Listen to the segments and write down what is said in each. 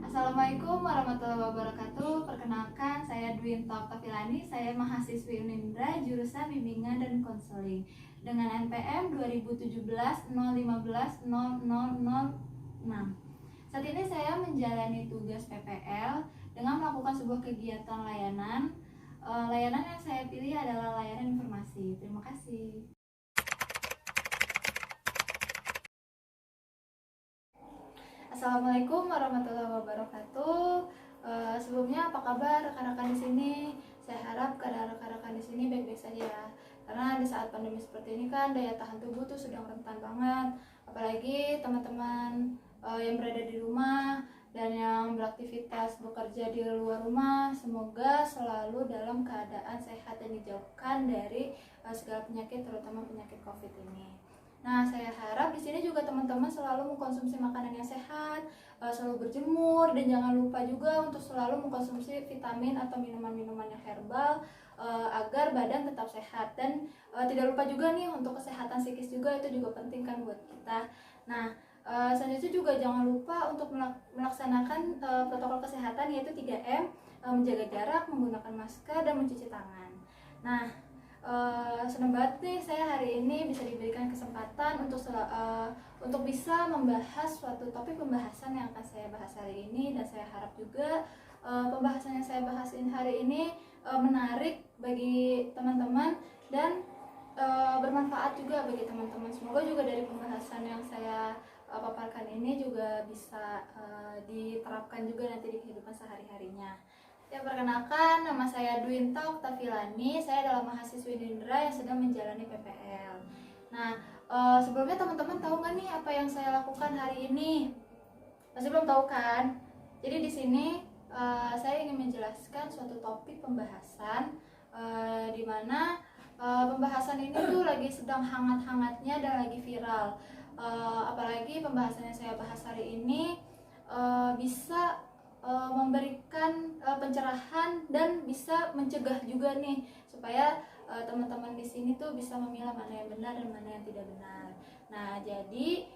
Assalamualaikum warahmatullahi wabarakatuh. Perkenalkan, saya Dwinta Oktavillani. Saya mahasiswi Unindra, jurusan Bimbingan dan Konseling dengan NPM 2017-015-006. Saat ini saya menjalani tugas PPL dengan melakukan sebuah kegiatan layanan. Layanan yang saya pilih adalah layanan informasi. Terima kasih. Assalamualaikum warahmatullahi wabarakatuh. Sebelumnya apa kabar rekan-rekan di sini? Saya harap keadaan rekan-rekan di sini baik-baik saja ya. Karena di saat pandemi seperti ini kan daya tahan tubuh tuh sedang rentan banget. Apalagi teman-teman yang berada di rumah dan yang beraktivitas bekerja di luar rumah, semoga selalu dalam keadaan sehat dan dijauhkan dari segala penyakit, terutama penyakit COVID ini. Nah, saya harap di sini juga teman-teman selalu mengkonsumsi makanan yang sehat, selalu berjemur, dan jangan lupa juga untuk selalu mengkonsumsi vitamin atau minuman-minuman yang herbal agar badan tetap sehat. Dan tidak lupa juga nih untuk kesehatan psikis juga, itu juga penting kan buat kita. Nah, selanjutnya juga jangan lupa untuk melaksanakan protokol kesehatan, yaitu 3M, menjaga jarak, menggunakan masker, dan mencuci tangan. Nah, senang banget nih saya hari ini bisa diberikan kesempatan untuk bisa membahas suatu topik pembahasan yang akan saya bahas hari ini, dan saya harap juga pembahasan yang saya bahas hari ini menarik bagi teman-teman dan bermanfaat juga bagi teman-teman. Semoga juga dari pembahasan yang saya paparkan ini juga bisa diterapkan juga nanti di kehidupan sehari-harinya. Ya, perkenalkan, nama saya Dwinta Oktavillani. Saya adalah mahasiswi Unindra yang sedang menjalani PPL. Nah, sebelumnya teman-teman tahu nggak nih apa yang saya lakukan hari ini? Masih belum tahu kan? Jadi di sini saya ingin menjelaskan suatu topik pembahasan di mana pembahasan ini tuh lagi sedang hangat-hangatnya dan lagi viral. Apalagi pembahasan yang saya bahas hari ini bisa memberikan pencerahan dan bisa mencegah juga nih supaya teman-teman di sini tuh bisa memilah mana yang benar dan mana yang tidak benar. Nah, jadi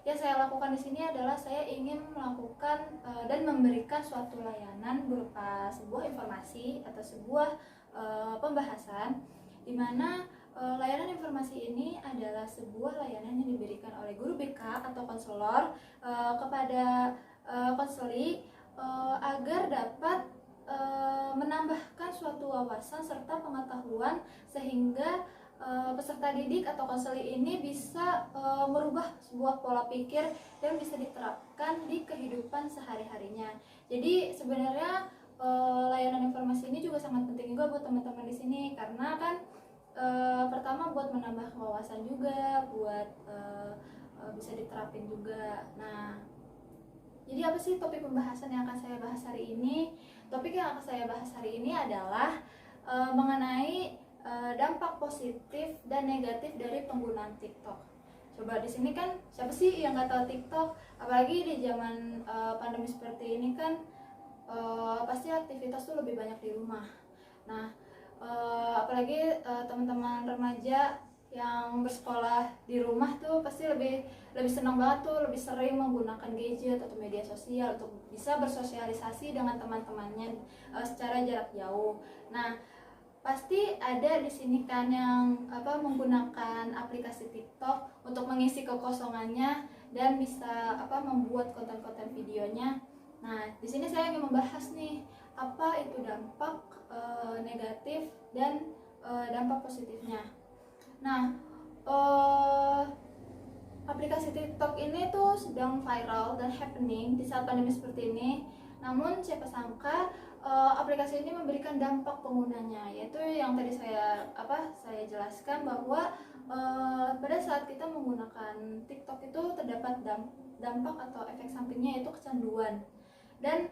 yang saya lakukan di sini adalah saya ingin melakukan dan memberikan suatu layanan berupa sebuah informasi atau sebuah pembahasan di mana layanan informasi ini adalah sebuah layanan yang diberikan oleh guru BK atau konselor kepada konseli agar dapat menambahkan suatu wawasan serta pengetahuan sehingga peserta didik atau konseli ini bisa merubah sebuah pola pikir dan bisa diterapkan di kehidupan sehari-harinya. Jadi sebenarnya layanan informasi ini juga sangat penting juga buat teman-teman di sini, karena kan pertama buat menambah wawasan juga, buat bisa diterapin juga. Nah, jadi apa sih topik pembahasan yang akan saya bahas hari ini? Topik yang akan saya bahas hari ini adalah mengenai dampak positif dan negatif dari penggunaan TikTok. Coba di sini kan siapa sih yang nggak tahu TikTok? Apalagi di zaman pandemi seperti ini kan pasti aktivitas tuh lebih banyak di rumah. Nah, apalagi teman-teman remaja yang bersekolah di rumah tuh pasti lebih senang banget tuh, lebih sering menggunakan gadget atau media sosial untuk bisa bersosialisasi dengan teman-temannya secara jarak jauh. Nah, pasti ada di sini kan yang menggunakan aplikasi TikTok untuk mengisi kekosongannya dan bisa membuat konten-konten videonya. Nah, di sini saya ingin membahas nih apa itu dampak negatif dan dampak positifnya. Nah, aplikasi TikTok ini tuh sedang viral dan happening di saat pandemi seperti ini. Namun siapa sangka aplikasi ini memberikan dampak penggunanya, yaitu yang tadi saya jelaskan bahwa pada saat kita menggunakan TikTok itu terdapat dampak atau efek sampingnya, yaitu kecanduan. Dan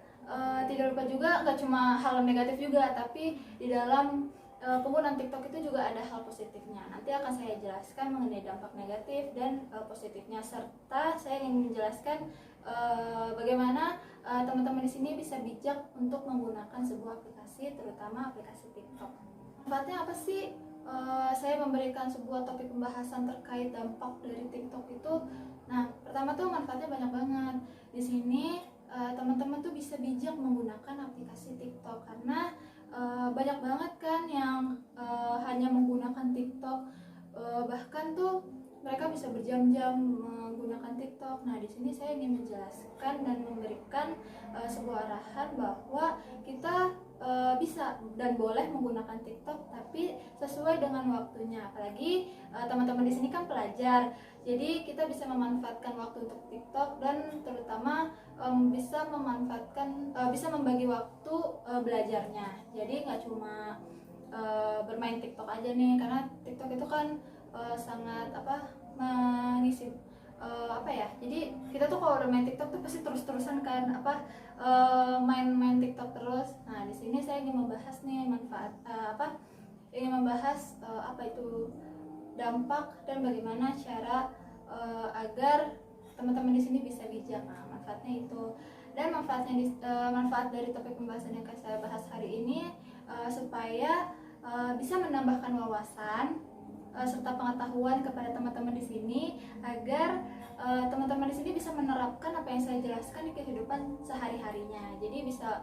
tidak lupa juga nggak cuma hal negatif juga, tapi di dalam penggunaan TikTok itu juga ada hal positifnya. Nanti akan saya jelaskan mengenai dampak negatif dan positifnya, serta saya ingin menjelaskan bagaimana teman-teman di sini bisa bijak untuk menggunakan sebuah aplikasi, terutama aplikasi TikTok. Manfaatnya apa sih? Saya memberikan sebuah topik pembahasan terkait dampak dari TikTok itu. Nah, pertama tuh manfaatnya banyak banget. Di sini teman-teman tuh bisa bijak menggunakan aplikasi TikTok, karena banyak banget kan yang hanya menggunakan TikTok, bahkan tuh mereka bisa berjam-jam menggunakan TikTok. Nah, di sini saya ingin menjelaskan dan memberikan sebuah arahan bahwa kita bisa dan boleh menggunakan TikTok, tapi sesuai dengan waktunya. Apalagi teman-teman di sini kan pelajar, jadi kita bisa memanfaatkan waktu untuk TikTok, dan terutama bisa memanfaatkan bisa membagi waktu belajarnya. Jadi nggak cuma bermain TikTok aja nih, karena TikTok itu kan sangat mengisi jadi kita tuh kalau udah main TikTok tuh pasti terus-terusan kan main-main TikTok terus. Nah, di sini saya ingin membahas nih apa itu dampak dan bagaimana cara agar teman-teman di sini bisa bijak. Nah, manfaatnya itu. Dan manfaat dari topik pembahasan yang akan saya bahas hari ini supaya bisa menambahkan wawasan serta pengetahuan kepada teman-teman di sini, agar teman-teman di sini bisa menerapkan apa yang saya jelaskan di kehidupan sehari-harinya. Jadi bisa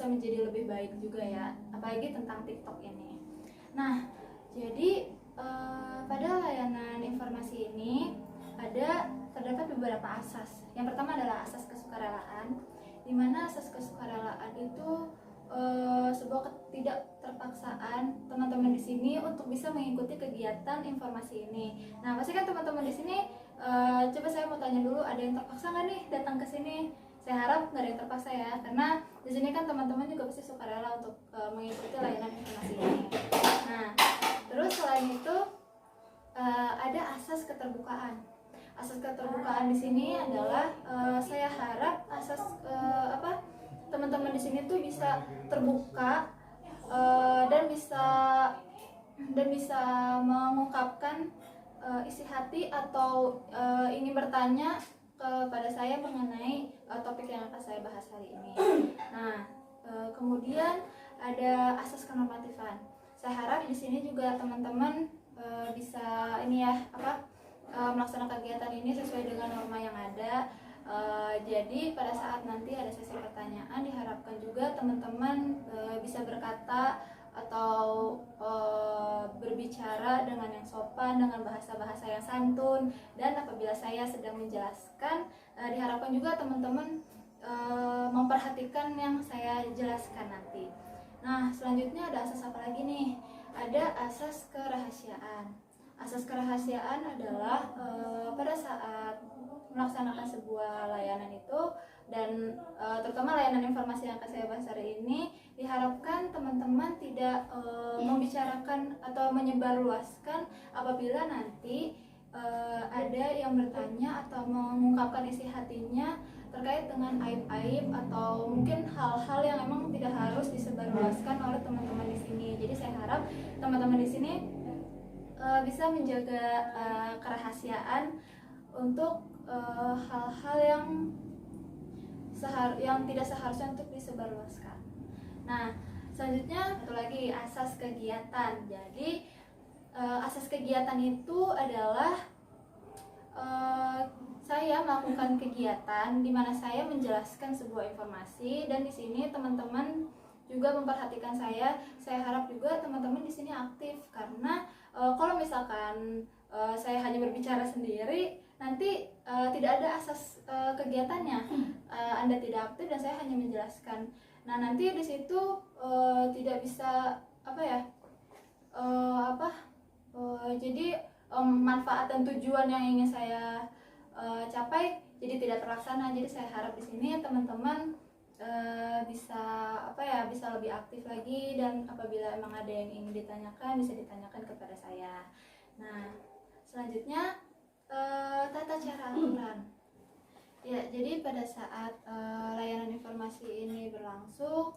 menjadi lebih baik juga ya, apalagi tentang TikTok ini. Nah, jadi pada layanan informasi ini terdapat beberapa asas. Yang pertama adalah asas kesukarelaan, di mana asas kesukarelaan itu sebuah ketidakterpaksaan teman-teman di sini untuk bisa mengikuti kegiatan informasi ini. Nah, pasti kan teman-teman di sini coba saya mau tanya dulu, ada yang terpaksa nggak nih datang ke sini? Saya harap nggak ada yang terpaksa ya, karena di sini kan teman-teman juga pasti sukarela untuk mengikuti layanan informasi ini. Nah, terus selain itu ada asas keterbukaan. Asas keterbukaan di sini adalah saya harap asas teman-teman di sini tuh bisa terbuka dan bisa mengungkapkan isi hati atau ingin bertanya kepada saya mengenai topik yang akan saya bahas hari ini. Nah, kemudian ada asas kenormatifan. Saya harap di sini juga teman-teman bisa melaksanakan kegiatan ini sesuai dengan norma yang ada. Jadi pada saat nanti ada sesi pertanyaan, diharapkan juga teman-teman bisa berkata atau berbicara dengan yang sopan, dengan bahasa-bahasa yang santun. Dan apabila saya sedang menjelaskan, diharapkan juga teman-teman memperhatikan yang saya jelaskan nanti. Nah, selanjutnya ada asas apa lagi nih? Ada asas kerahasiaan. Asas kerahasiaan adalah pada saat melaksanakan sebuah layanan itu, dan terutama layanan informasi yang akan saya bahas hari ini, diharapkan teman-teman tidak membicarakan atau menyebarluaskan apabila nanti ada yang bertanya atau mengungkapkan isi hatinya terkait dengan aib-aib atau mungkin hal-hal yang memang tidak harus disebarluaskan oleh teman-teman di sini. Jadi saya harap teman-teman di sini bisa menjaga kerahasiaan untuk hal-hal yang tidak seharusnya untuk disebarluaskan. Nah, selanjutnya satu lagi, asas kegiatan. Jadi asas kegiatan itu adalah saya melakukan kegiatan di mana saya menjelaskan sebuah informasi, dan di sini teman-teman juga memperhatikan saya. Saya harap juga teman-teman di sini aktif, karena kalau misalkan saya hanya berbicara sendiri, nanti tidak ada asas kegiatannya. Anda tidak aktif dan saya hanya menjelaskan. Nah, nanti di situ tidak bisa jadi manfaat dan tujuan yang ingin saya capai jadi tidak terlaksana. Jadi saya harap di sini teman-teman bisa lebih aktif lagi, dan apabila emang ada yang ingin ditanyakan bisa ditanyakan kepada saya. Nah, selanjutnya tata cara aturan. Ya, jadi pada saat layanan informasi ini berlangsung,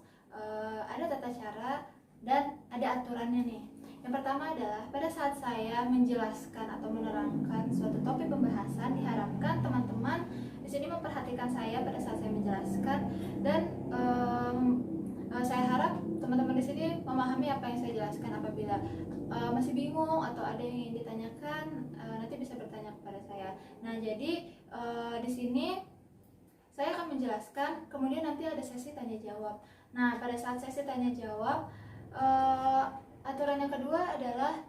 ada tata cara dan ada aturannya nih. Yang pertama adalah pada saat saya menjelaskan atau menerangkan suatu topik pembahasan, diharapkan teman-teman di sini memperhatikan saya pada saat saya menjelaskan, dan saya harap teman-teman di sini memahami apa yang saya jelaskan. Apabila masih bingung atau ada yang ingin ditanyakan, nanti bisa bertanya kepada saya. Nah, jadi di sini saya akan menjelaskan, kemudian nanti ada sesi tanya jawab. Nah, pada saat sesi tanya jawab, aturan yang kedua adalah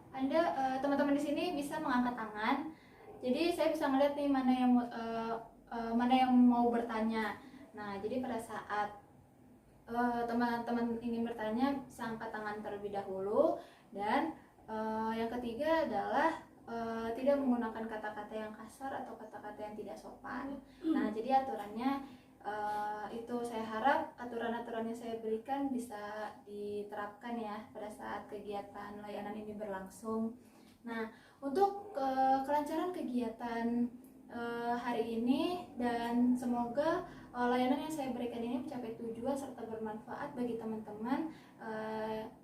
teman-teman di sini bisa mengangkat tangan. Jadi saya bisa melihat nih mana yang mau bertanya. Nah, jadi pada saat teman-teman ingin bertanya bisa angkat tangan terlebih dahulu. Dan yang ketiga adalah tidak menggunakan kata-kata yang kasar atau kata-kata yang tidak sopan. Nah, jadi aturannya itu saya harap aturan-aturan yang saya berikan bisa diterapkan ya pada saat kegiatan layanan ini berlangsung. Nah, untuk kelancaran kegiatan hari ini, dan semoga layanan yang saya berikan ini mencapai tujuan serta bermanfaat bagi teman-teman.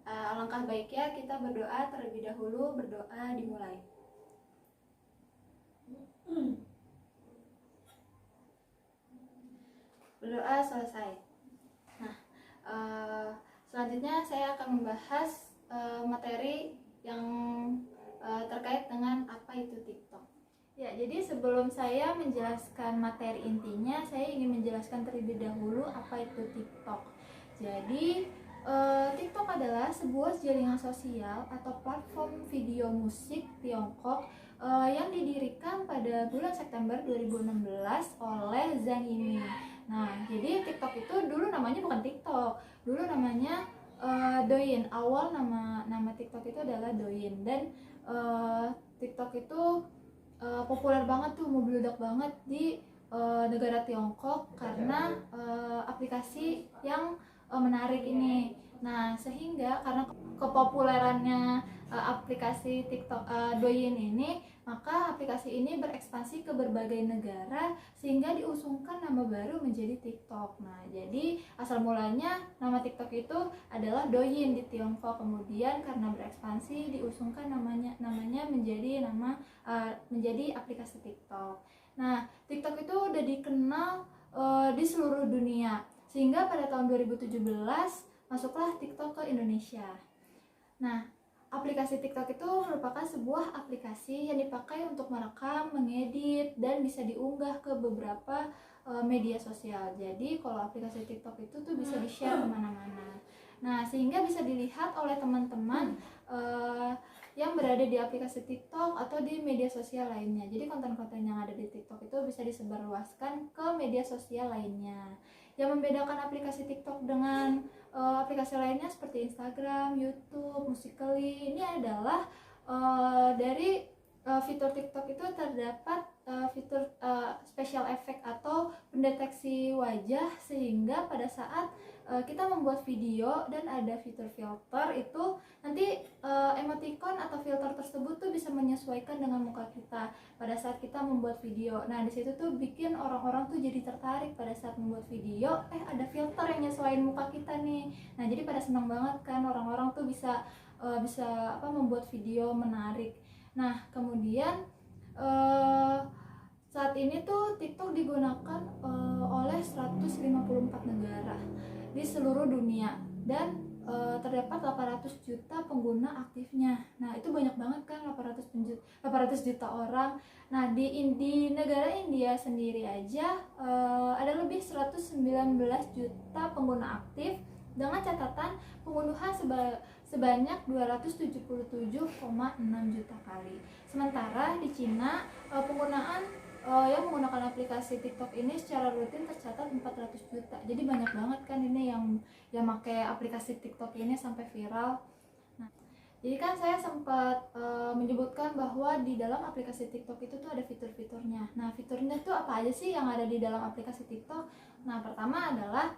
Alangkah baiknya kita berdoa terlebih dahulu. Berdoa dimulai. Berdoa selesai. Nah, selanjutnya saya akan membahas materi yang terkait dengan apa itu TikTok. Ya, jadi sebelum saya menjelaskan materi intinya, saya ingin menjelaskan terlebih dahulu apa itu TikTok. Jadi, TikTok adalah sebuah jaringan sosial atau platform video musik Tiongkok yang didirikan pada bulan September 2016 oleh Zhang Yiming. Nah, jadi TikTok itu dulu namanya bukan TikTok, dulu namanya Douyin. Awal nama TikTok itu adalah Douyin, dan TikTok itu populer banget tuh, membludak banget di negara Tiongkok karena aplikasi yang menarik ini. Nah, sehingga karena kepopulerannya aplikasi TikTok Douyin ini, maka aplikasi ini berekspansi ke berbagai negara sehingga diusungkan nama baru menjadi TikTok. Nah, jadi asal mulanya nama TikTok itu adalah Douyin di Tiongkok, kemudian karena berekspansi diusungkan namanya menjadi aplikasi TikTok. Nah, TikTok itu udah dikenal di seluruh dunia, sehingga pada tahun 2017 masuklah TikTok ke Indonesia. Nah, aplikasi TikTok itu merupakan sebuah aplikasi yang dipakai untuk merekam, mengedit, dan bisa diunggah ke beberapa media sosial. Jadi kalau aplikasi TikTok itu tuh bisa di-share kemana-mana. Nah, sehingga bisa dilihat oleh teman-teman yang berada di aplikasi TikTok atau di media sosial lainnya. Jadi konten-konten yang ada di TikTok itu bisa disebarluaskan ke media sosial lainnya. Yang membedakan aplikasi TikTok dengan aplikasi lainnya seperti Instagram, YouTube, Musical.ly ini adalah dari fitur TikTok itu terdapat fitur special effect atau pendeteksi wajah, sehingga pada saat kita membuat video dan ada fitur filter itu nanti emoticon atau filter tersebut tuh bisa menyesuaikan dengan muka kita pada saat kita membuat video. Nah, di situ tuh bikin orang-orang tuh jadi tertarik pada saat membuat video, ada filter yang nyesuaiin muka kita nih. Nah, jadi pada senang banget kan orang-orang tuh bisa membuat video menarik. Nah, kemudian saat ini tuh TikTok digunakan oleh 154 negara di seluruh dunia, dan terdapat 800 juta pengguna aktifnya. Nah, itu banyak banget kan, 800 juta orang. Nah, di negara India sendiri aja ada lebih 119 juta pengguna aktif dengan catatan pembunuhan sebanyak 277,6 juta kali. Sementara di Cina penggunaan yang menggunakan aplikasi TikTok ini secara rutin tercatat 400 juta. Jadi banyak banget kan ini yang pakai aplikasi TikTok ini sampai viral. Nah, jadi kan saya sempat menyebutkan bahwa di dalam aplikasi TikTok itu tuh ada fitur-fiturnya. Nah, fiturnya tuh apa aja sih yang ada di dalam aplikasi TikTok? Nah, pertama adalah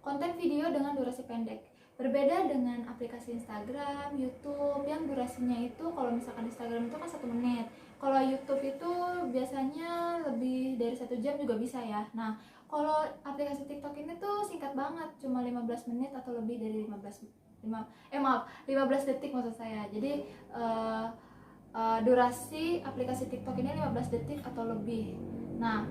konten video dengan durasi pendek. Berbeda dengan aplikasi Instagram, YouTube yang durasinya itu, kalau misalkan Instagram itu kan 1 menit, kalau YouTube itu biasanya lebih dari 1 jam juga bisa ya. Nah, kalau aplikasi TikTok ini tuh singkat banget, cuma 15 menit atau lebih dari 15 detik maksud saya. Jadi durasi aplikasi TikTok ini 15 detik atau lebih. Nah,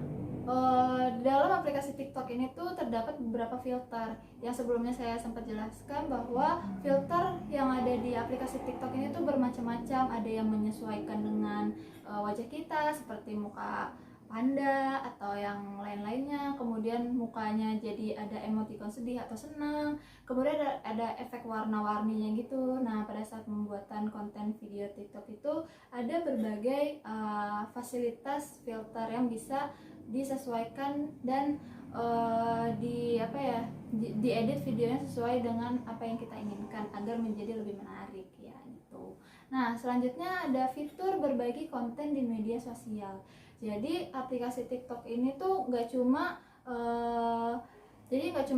dalam aplikasi TikTok ini tuh terdapat beberapa filter yang sebelumnya saya sempat jelaskan bahwa filter yang ada di aplikasi TikTok ini tuh bermacam-macam. Ada yang menyesuaikan dengan wajah kita seperti muka panda atau yang lain-lainnya, kemudian mukanya jadi ada emoticon sedih atau senang, kemudian ada efek warna-warninya gitu. Nah, pada saat pembuatan konten video TikTok itu ada berbagai fasilitas filter yang bisa disesuaikan dan diedit videonya sesuai dengan apa yang kita inginkan agar menjadi lebih menarik ya gitu. Nah, selanjutnya ada fitur berbagi konten di media sosial. Jadi aplikasi TikTok ini tuh nggak cuma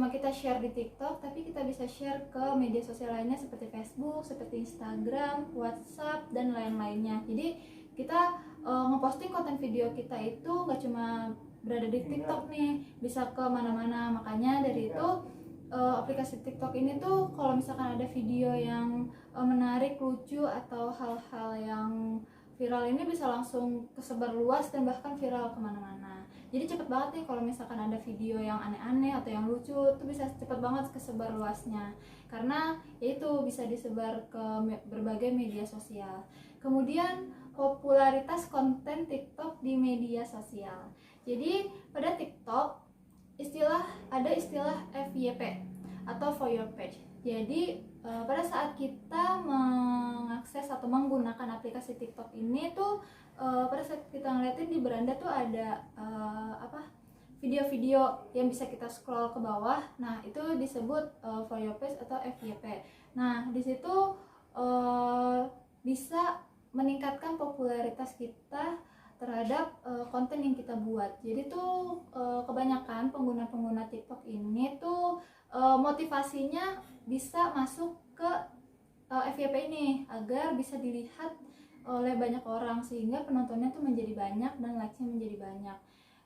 kita share di TikTok, tapi kita bisa share ke media sosial lainnya seperti Facebook, seperti Instagram, WhatsApp, dan lain-lainnya. Jadi kita ngeposting konten video kita itu nggak cuma berada di TikTok nih, bisa ke mana-mana. Makanya dari itu aplikasi TikTok ini tuh kalau misalkan ada video yang menarik, lucu, atau hal-hal yang viral ini bisa langsung kesebar luas dan bahkan viral kemana-mana. Jadi cepet banget nih kalau misalkan ada video yang aneh-aneh atau yang lucu, itu bisa cepet banget kesebar luasnya karena itu bisa disebar ke berbagai media sosial. Kemudian popularitas konten TikTok di media sosial. Jadi pada TikTok ada istilah FYP atau for your page. Jadi pada saat kita mengakses atau menggunakan aplikasi TikTok ini tuh pada saat kita ngeliatin di beranda tuh ada video-video yang bisa kita scroll ke bawah. Nah, itu disebut for your page atau FYP. Nah, di situ bisa meningkatkan popularitas kita terhadap konten yang kita buat. Jadi tuh kebanyakan pengguna-pengguna TikTok ini tuh motivasinya bisa masuk ke FYP ini agar bisa dilihat oleh banyak orang sehingga penontonnya tuh menjadi banyak dan likes-nya menjadi banyak.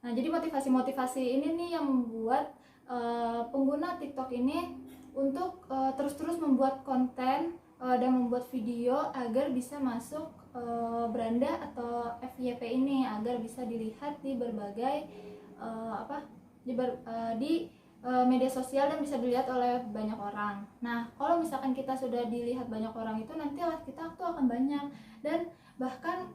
Nah, jadi motivasi-motivasi ini nih yang membuat pengguna TikTok ini untuk terus-terus membuat konten dan membuat video agar bisa masuk beranda atau FYP ini agar bisa dilihat di berbagai media sosial dan bisa dilihat oleh banyak orang. Nah, kalau misalkan kita sudah dilihat banyak orang itu nanti like kita tuh akan banyak dan bahkan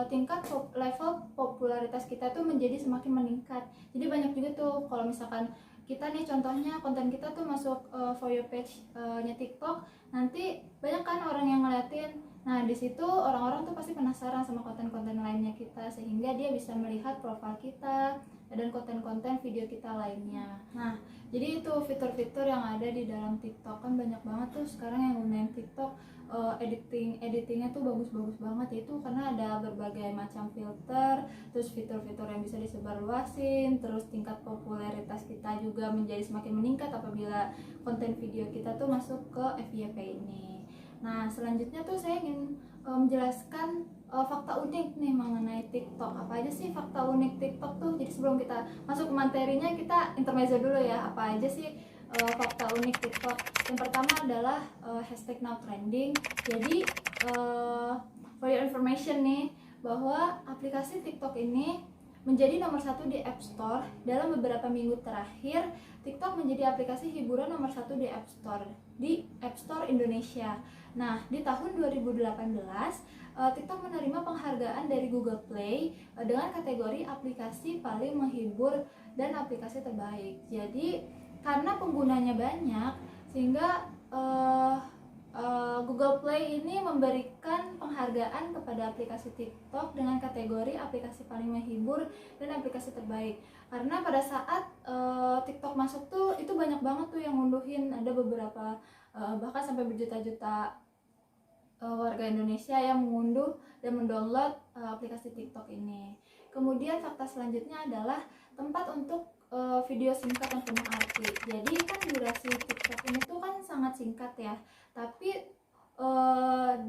tingkat level popularitas kita tuh menjadi semakin meningkat. Jadi banyak juga tuh kalau misalkan kita nih contohnya konten kita tuh masuk for your page-nya TikTok, nanti banyak kan orang yang ngeliatin. Nah, di situ orang-orang tuh pasti penasaran sama konten-konten lainnya kita sehingga dia bisa melihat profil kita dan konten-konten video kita lainnya. Nah, jadi itu fitur-fitur yang ada di dalam TikTok. Kan banyak banget tuh sekarang yang gunain TikTok, editingnya tuh bagus-bagus banget, itu karena ada berbagai macam filter, terus fitur-fitur yang bisa disebarluasin, terus tingkat popularitas kita juga menjadi semakin meningkat apabila konten video kita tuh masuk ke FYP ini. Nah, selanjutnya tuh saya ingin menjelaskan fakta unik nih mengenai TikTok. Apa aja sih fakta unik TikTok tuh? Jadi sebelum kita masuk ke materinya, kita intermezzo dulu ya. Apa aja sih fakta unik TikTok? Yang pertama adalah hashtag now trending. Jadi for your information nih, bahwa aplikasi TikTok ini menjadi nomor 1 di App Store. Dalam beberapa minggu terakhir, TikTok menjadi aplikasi hiburan nomor 1 di App Store Indonesia. Nah, di tahun 2018, TikTok menerima penghargaan dari Google Play dengan kategori aplikasi paling menghibur dan aplikasi terbaik. Jadi, karena penggunanya banyak, sehingga Google Play ini memberikan penghargaan kepada aplikasi TikTok dengan kategori aplikasi paling menghibur dan aplikasi terbaik. Karena pada saat TikTok masuk tuh itu banyak banget tuh yang ngunduhin, ada beberapa bahkan sampai berjuta-juta warga Indonesia yang mengunduh dan mendownload aplikasi TikTok ini. Kemudian fakta selanjutnya adalah tempat untuk video singkat yang penuh arti. Jadi kan durasi TikTok ini tuh kan sangat singkat ya, tapi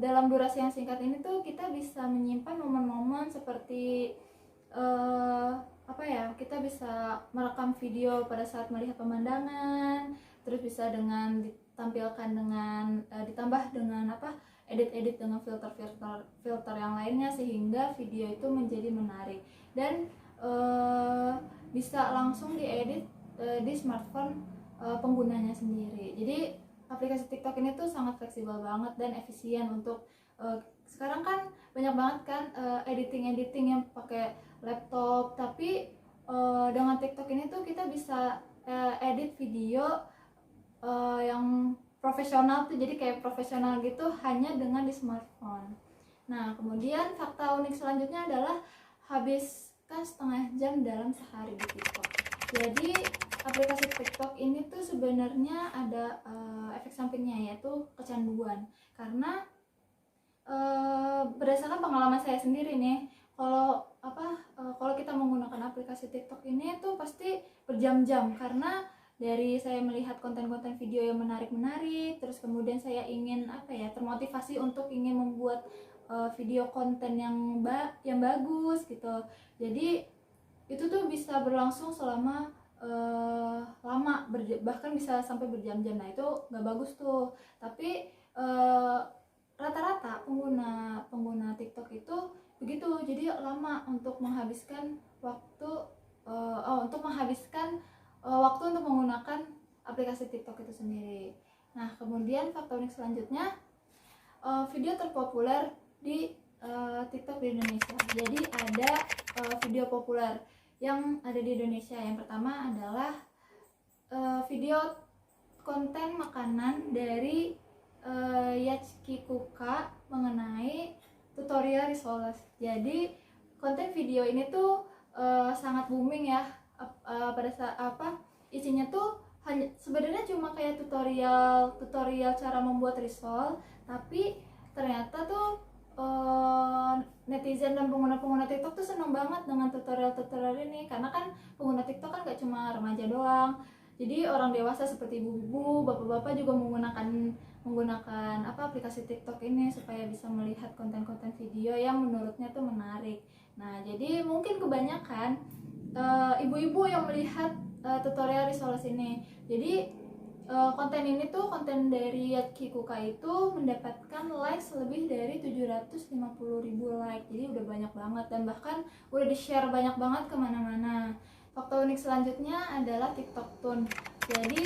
dalam durasi yang singkat ini tuh kita bisa menyimpan momen-momen seperti kita bisa merekam video pada saat melihat pemandangan, terus bisa dengan ditampilkan dengan ditambah dengan edit-edit dengan filter yang lainnya sehingga video itu menjadi menarik dan bisa langsung diedit di smartphone penggunanya sendiri. Jadi aplikasi TikTok ini tuh sangat fleksibel banget dan efisien untuk sekarang kan banyak banget kan editing yang pakai laptop, tapi dengan TikTok ini tuh kita bisa edit video yang profesional tuh, jadi kayak profesional gitu hanya dengan di smartphone. Nah, kemudian fakta unik selanjutnya adalah habiskan setengah jam dalam sehari di TikTok. Jadi aplikasi TikTok ini tuh sebenarnya ada efek sampingnya, yaitu kecanduan. Karena berdasarkan pengalaman saya sendiri nih, kalau kita menggunakan aplikasi TikTok ini tuh pasti berjam-jam, karena dari saya melihat konten-konten video yang menarik, terus kemudian saya ingin termotivasi untuk ingin membuat video konten yang bagus gitu. Jadi itu tuh bisa berlangsung selama lama, bahkan bisa sampai berjam-jam. Nah, itu nggak bagus tuh. Tapi rata-rata pengguna TikTok itu begitu, jadi lama untuk menghabiskan waktu waktu untuk menggunakan aplikasi TikTok itu sendiri. Nah, kemudian fakta unik selanjutnya, video terpopuler di TikTok di Indonesia. Jadi ada video populer yang ada di Indonesia. Yang pertama adalah video konten makanan dari Yachki Kuka mengenai tutorial risoles. Jadi konten video ini tuh sangat booming ya, pada saat isinya tuh sebenarnya cuma kayak tutorial cara membuat risol, tapi ternyata tuh netizen dan pengguna TikTok tuh seneng banget dengan tutorial ini, karena kan pengguna TikTok kan gak cuma remaja doang, jadi orang dewasa seperti ibu-ibu, bapak-bapak juga menggunakan aplikasi TikTok ini supaya bisa melihat konten-konten video yang menurutnya tuh menarik. Nah, jadi mungkin kebanyakan ibu-ibu yang melihat tutorial risoles ini. Jadi konten ini tuh, konten dari Yachki Kuka itu mendapatkan likes lebih dari 750.000 like. Jadi udah banyak banget, dan bahkan udah di-share banyak banget kemana-mana. Fakta unik selanjutnya adalah TikTok Tune. Jadi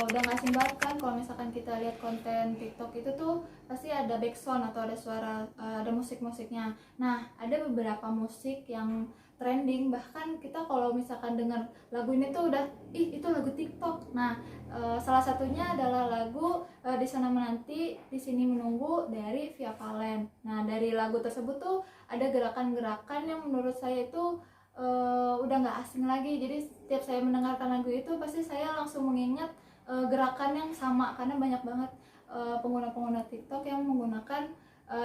udah gak asing banget kan kalau misalkan kita lihat konten TikTok itu tuh pasti ada backsound atau ada suara, ada musik-musiknya. Nah, ada beberapa musik yang trending, bahkan kita kalau misalkan dengar lagu ini tuh udah itu lagu TikTok. Nah, salah satunya adalah lagu Di Sana Menanti, Di Sini Menunggu dari Via Valen. Nah, dari lagu tersebut tuh ada gerakan-gerakan yang menurut saya itu udah nggak asing lagi. Jadi setiap saya mendengarkan lagu itu pasti saya langsung mengingat gerakan yang sama, karena banyak banget pengguna-pengguna TikTok yang menggunakan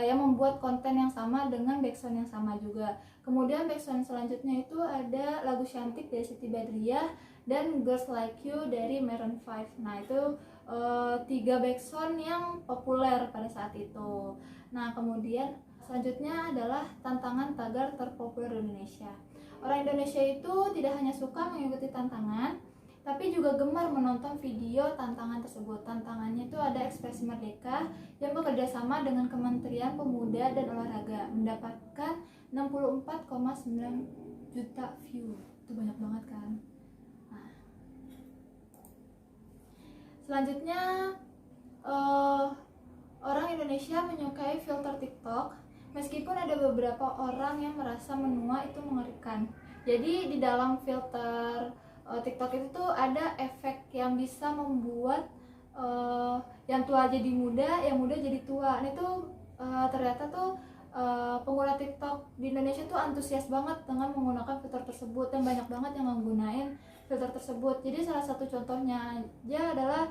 yang membuat konten yang sama dengan backsound yang sama juga. Kemudian backsound selanjutnya itu ada lagu Cantik dari Siti Badriah dan Girls Like You dari Maroon 5. Nah, itu 3 backsound yang populer pada saat itu. Nah, kemudian selanjutnya adalah tantangan tagar terpopuler di Indonesia. Orang Indonesia itu tidak hanya suka mengikuti tantangan, tapi juga gemar menonton video tantangan tersebut. Tantangannya itu ada Ekspresi Merdeka yang bekerja sama dengan Kementerian Pemuda dan Olahraga, mendapatkan 64,9 juta view. Itu banyak banget kan. Nah, selanjutnya orang Indonesia menyukai filter TikTok, meskipun ada beberapa orang yang merasa menua itu mengerikan. Jadi di dalam filter TikTok itu tuh ada efek yang bisa membuat yang tua jadi muda, yang muda jadi tua. Nah, itu ternyata tuh pengguna TikTok di Indonesia tuh antusias banget dengan menggunakan filter tersebut, dan banyak banget yang menggunakan filter tersebut. Jadi salah satu contohnya aja adalah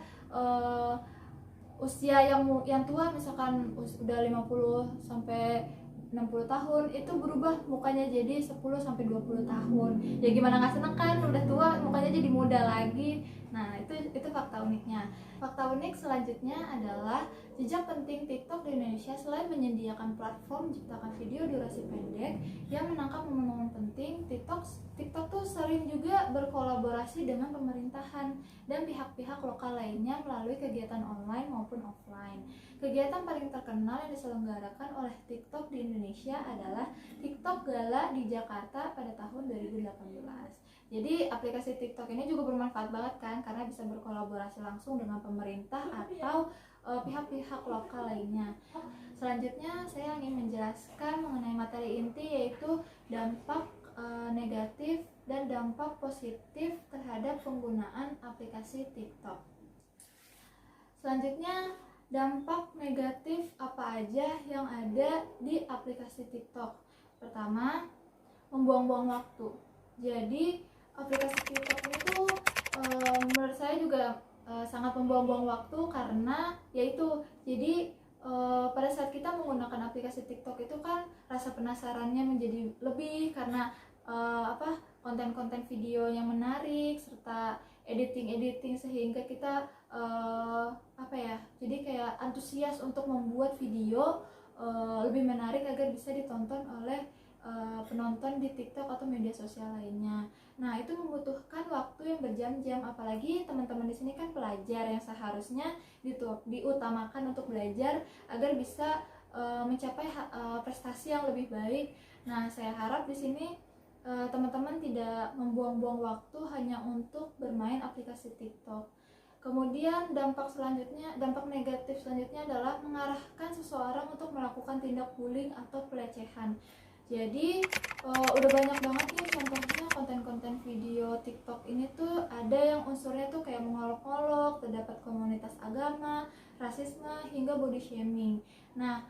usia yang tua, misalkan udah 50 sampai 60 tahun, itu berubah mukanya jadi 10 sampai 20 tahun. Ya gimana nggak seneng kan, udah tua mukanya jadi muda lagi. Nah, itu fakta uniknya. Fakta unik selanjutnya adalah jejak penting TikTok di Indonesia. Selain menyediakan platform menciptakan video durasi pendek yang menangkap momen-momen penting, TikTok tuh sering juga berkolaborasi dengan pemerintahan dan pihak-pihak lokal lainnya melalui kegiatan online maupun offline. Kegiatan paling terkenal yang diselenggarakan oleh TikTok di Indonesia adalah TikTok Gala di Jakarta pada tahun 2018. Jadi aplikasi TikTok ini juga bermanfaat banget kan, karena bisa berkolaborasi langsung dengan pemerintah atau pihak-pihak lokal lainnya. Selanjutnya saya ingin menjelaskan mengenai materi inti, yaitu dampak negatif dan dampak positif terhadap penggunaan aplikasi TikTok. Selanjutnya, dampak negatif apa aja yang ada di aplikasi TikTok. Pertama, membuang-buang waktu. Jadi aplikasi TikTok itu menurut saya juga sangat membuang-buang waktu, karena yaitu jadi pada saat kita menggunakan aplikasi TikTok itu kan rasa penasarannya menjadi lebih, karena konten-konten video yang menarik serta editing sehingga kita jadi kayak antusias untuk membuat video lebih menarik agar bisa ditonton oleh penonton di TikTok atau media sosial lainnya. Nah, itu membutuhkan waktu yang berjam-jam, apalagi teman-teman di sini kan pelajar yang seharusnya diutamakan untuk belajar agar bisa mencapai prestasi yang lebih baik. Nah, saya harap di sini teman-teman tidak membuang-buang waktu hanya untuk bermain aplikasi TikTok. Kemudian dampak negatif selanjutnya adalah mengarahkan seseorang untuk melakukan tindak bullying atau pelecehan. Jadi udah banyak banget nih contohnya konten-konten video TikTok ini tuh ada yang unsurnya tuh kayak mengolok-olok, terdapat komunitas agama, rasisme, hingga body shaming. Nah,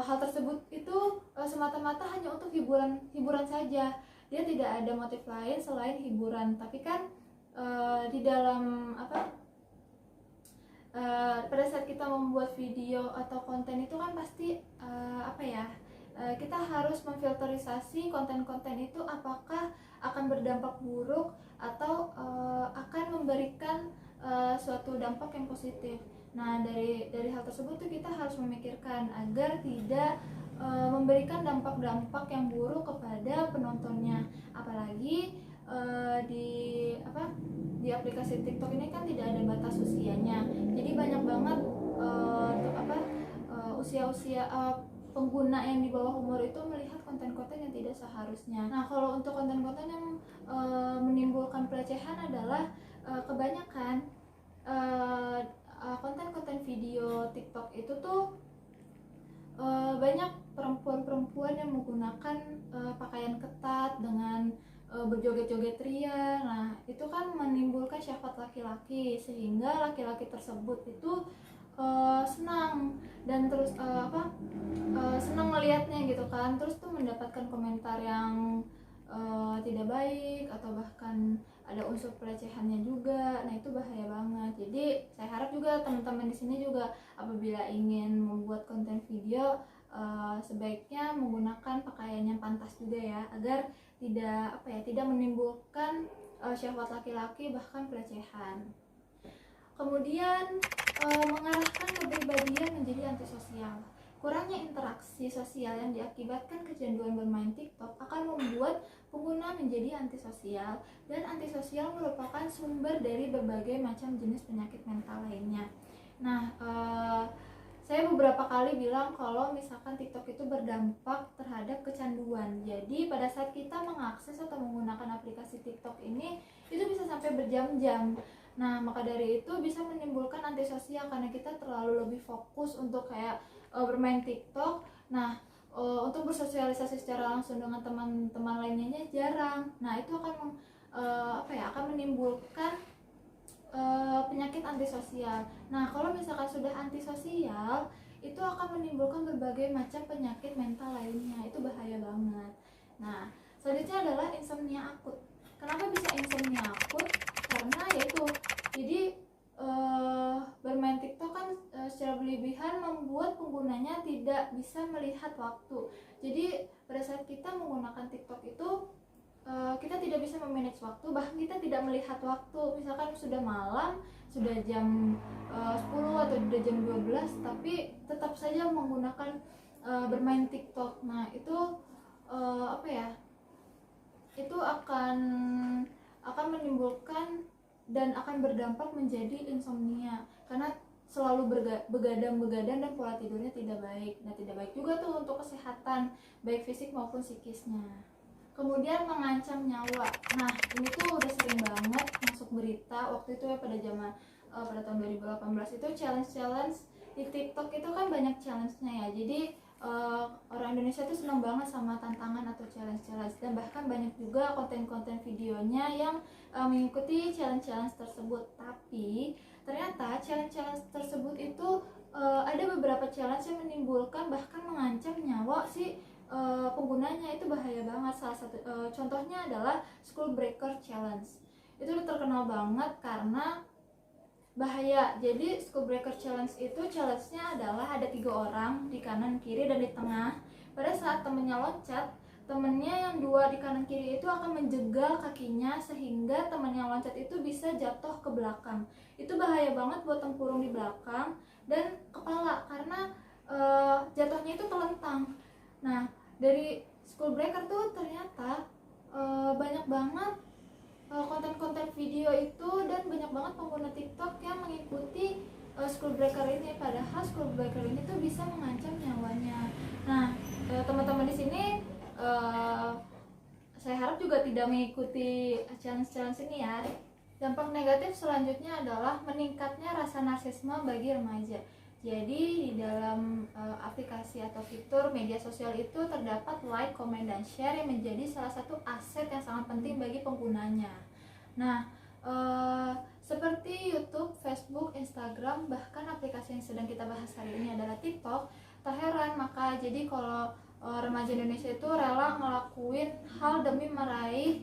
hal tersebut itu semata-mata hanya untuk hiburan saja. Dia tidak ada motif lain selain hiburan. Tapi kan di dalam pada saat kita membuat video atau konten itu kan pasti kita harus memfilterisasi konten-konten itu apakah akan berdampak buruk atau akan memberikan suatu dampak yang positif. Nah, dari hal tersebut tuh kita harus memikirkan agar tidak memberikan dampak-dampak yang buruk kepada penontonnya. Apalagi di aplikasi TikTok ini kan tidak ada batas usianya. Jadi banyak banget usia-usia pengguna yang di bawah umur itu melihat konten-konten yang tidak seharusnya. Nah, kalau untuk konten-konten yang menimbulkan pelecehan adalah kebanyakan konten-konten video TikTok itu tuh banyak perempuan-perempuan yang menggunakan pakaian ketat dengan berjoget-joget ria. Nah, itu kan menimbulkan syahwat laki-laki, sehingga laki-laki tersebut itu senang dan terus senang melihatnya gitu kan. Terus tuh mendapatkan komentar yang tidak baik atau bahkan ada unsur pelecehannya juga. Nah, itu bahaya banget. Jadi saya harap juga teman-teman di sini juga apabila ingin membuat konten video sebaiknya menggunakan pakaian yang pantas juga ya, agar tidak menimbulkan syahwat laki-laki bahkan pelecehan. Kemudian mengarahkan kepribadian menjadi antisosial. Kurangnya interaksi sosial yang diakibatkan kecanduan bermain TikTok akan membuat pengguna menjadi antisosial, dan antisosial merupakan sumber dari berbagai macam jenis penyakit mental lainnya. Nah, saya beberapa kali bilang kalau misalkan TikTok itu berdampak terhadap kecanduan. Jadi pada saat kita mengakses atau menggunakan aplikasi TikTok ini, itu bisa sampai berjam-jam. Nah, maka dari itu bisa menimbulkan antisosial karena kita terlalu lebih fokus untuk kayak bermain TikTok. Nah, untuk bersosialisasi secara langsung dengan teman-teman lainnya jarang. Nah, itu akan menimbulkan penyakit antisosial. Nah, kalau misalkan sudah antisosial, itu akan menimbulkan berbagai macam penyakit mental lainnya. Itu bahaya banget. Nah, selanjutnya adalah insomnia akut. Kenapa bisa insomnia akut? Karena yaitu jadi bermain TikTok kan secara berlebihan membuat penggunanya tidak bisa melihat waktu. Jadi pada saat kita menggunakan TikTok itu kita tidak bisa memanage waktu, bahkan kita tidak melihat waktu. Misalkan sudah malam, sudah jam 10 atau sudah jam 12, tapi tetap saja menggunakan bermain TikTok. Nah, itu itu akan menimbulkan dan akan berdampak menjadi insomnia, karena selalu begadang dan pola tidurnya tidak baik. Nah, tidak baik juga tuh untuk kesehatan baik fisik maupun psikisnya. Kemudian mengancam nyawa. Nah, ini tuh udah sering banget masuk berita waktu itu ya, pada zaman pada tahun 2018 itu challenge di TikTok itu kan banyak challenge-nya ya. Jadi orang Indonesia tuh senang banget sama tantangan atau challenge dan bahkan banyak juga konten-konten videonya yang mengikuti challenge tersebut. Tapi ternyata challenge tersebut itu ada beberapa challenge yang menimbulkan bahkan mengancam nyawa si penggunanya. Itu bahaya banget. Salah satu contohnya adalah School Breaker Challenge. Itu terkenal banget karena bahaya. Jadi School Breaker Challenge itu challenge-nya adalah ada 3 orang di kanan, kiri, dan di tengah. Pada saat temennya loncat, temennya yang 2 di kanan kiri itu akan menjegal kakinya sehingga temen yang loncat itu bisa jatuh ke belakang. Itu bahaya banget buat tempurung di belakang dan kepala karena jatuhnya itu telentang. Nah, dari School Breaker tuh ternyata banyak banget konten-konten video itu dan banyak banget pengguna TikTok yang mengikuti School Breaker ini, padahal School Breaker ini tuh bisa mengancam nyawanya. Nah, teman-teman di sini saya harap juga tidak mengikuti challenge ini ya. Dampak negatif selanjutnya adalah meningkatnya rasa narsisme bagi remaja. Jadi di dalam aplikasi atau fitur media sosial itu terdapat like, comment, dan share yang menjadi salah satu aset yang sangat penting bagi penggunanya. Nah, seperti YouTube, Facebook, Instagram, bahkan aplikasi yang sedang kita bahas hari ini adalah TikTok, tak heran maka jadi kalau remaja Indonesia itu rela ngelakuin hal demi meraih